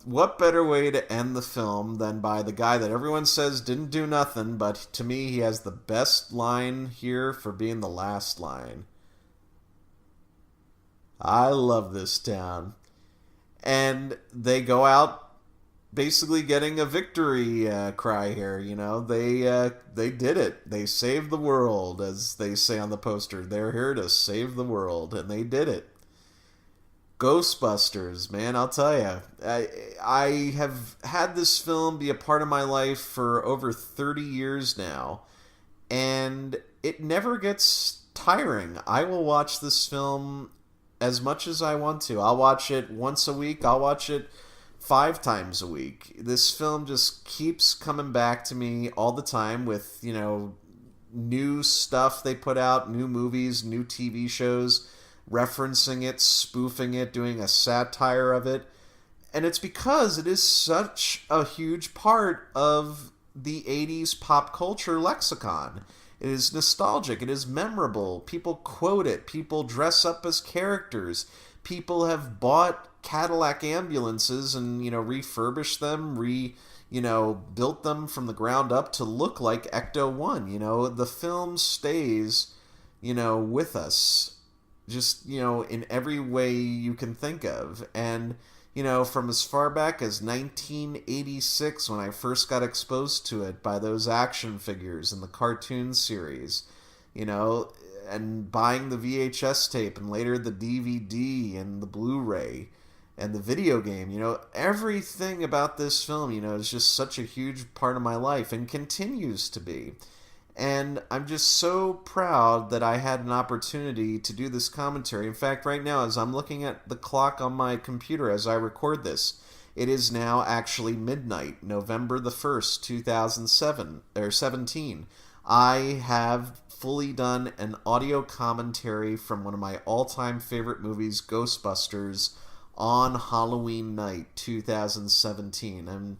[SPEAKER 1] what better way to end the film than by the guy that everyone says didn't do nothing, but to me he has the best line here for being the last line. I love this town. And they go out basically getting a victory cry here, They did it. They saved the world, as they say on the poster. They're here to save the world, and they did it. Ghostbusters, man, I'll tell you. I have had this film be a part of my life for over 30 years now, and it never gets tiring. I will watch this film as much as I want to. I'll watch it once a week. I'll watch it 5 times a week. This film just keeps coming back to me all the time with, new stuff they put out, new movies, new TV shows, referencing it, spoofing it, doing a satire of it. And it's because it is such a huge part of the 80s pop culture lexicon. It is nostalgic. It is memorable. People quote it. People dress up as characters. People have bought Cadillac ambulances and, refurbished them, built them from the ground up to look like Ecto-1. The film stays, with us. Just, in every way you can think of. And from as far back as 1986 when I first got exposed to it by those action figures in the cartoon series, and buying the VHS tape and later the DVD and the Blu-ray and the video game, everything about this film, is just such a huge part of my life and continues to be. And I'm just so proud that I had an opportunity to do this commentary. In fact, right now, as I'm looking at the clock on my computer as I record this, it is now actually midnight, November the 1st, 2017. I have fully done an audio commentary from one of my all-time favorite movies, Ghostbusters, on Halloween night, 2017. And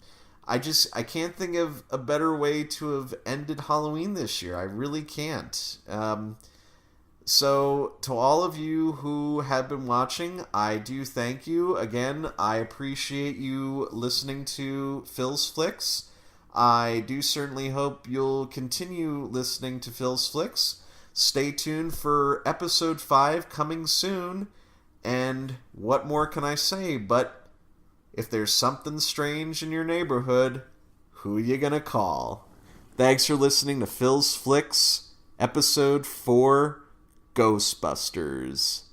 [SPEAKER 1] I can't think of a better way to have ended Halloween this year. I really can't. So, to all of you who have been watching, I do thank you. Again, I appreciate you listening to Phil's Flicks. I do certainly hope you'll continue listening to Phil's Flicks. Stay tuned for episode 5 coming soon. And what more can I say but... if there's something strange in your neighborhood, who you gonna call? Thanks for listening to Phil's Flicks, Episode 4, Ghostbusters.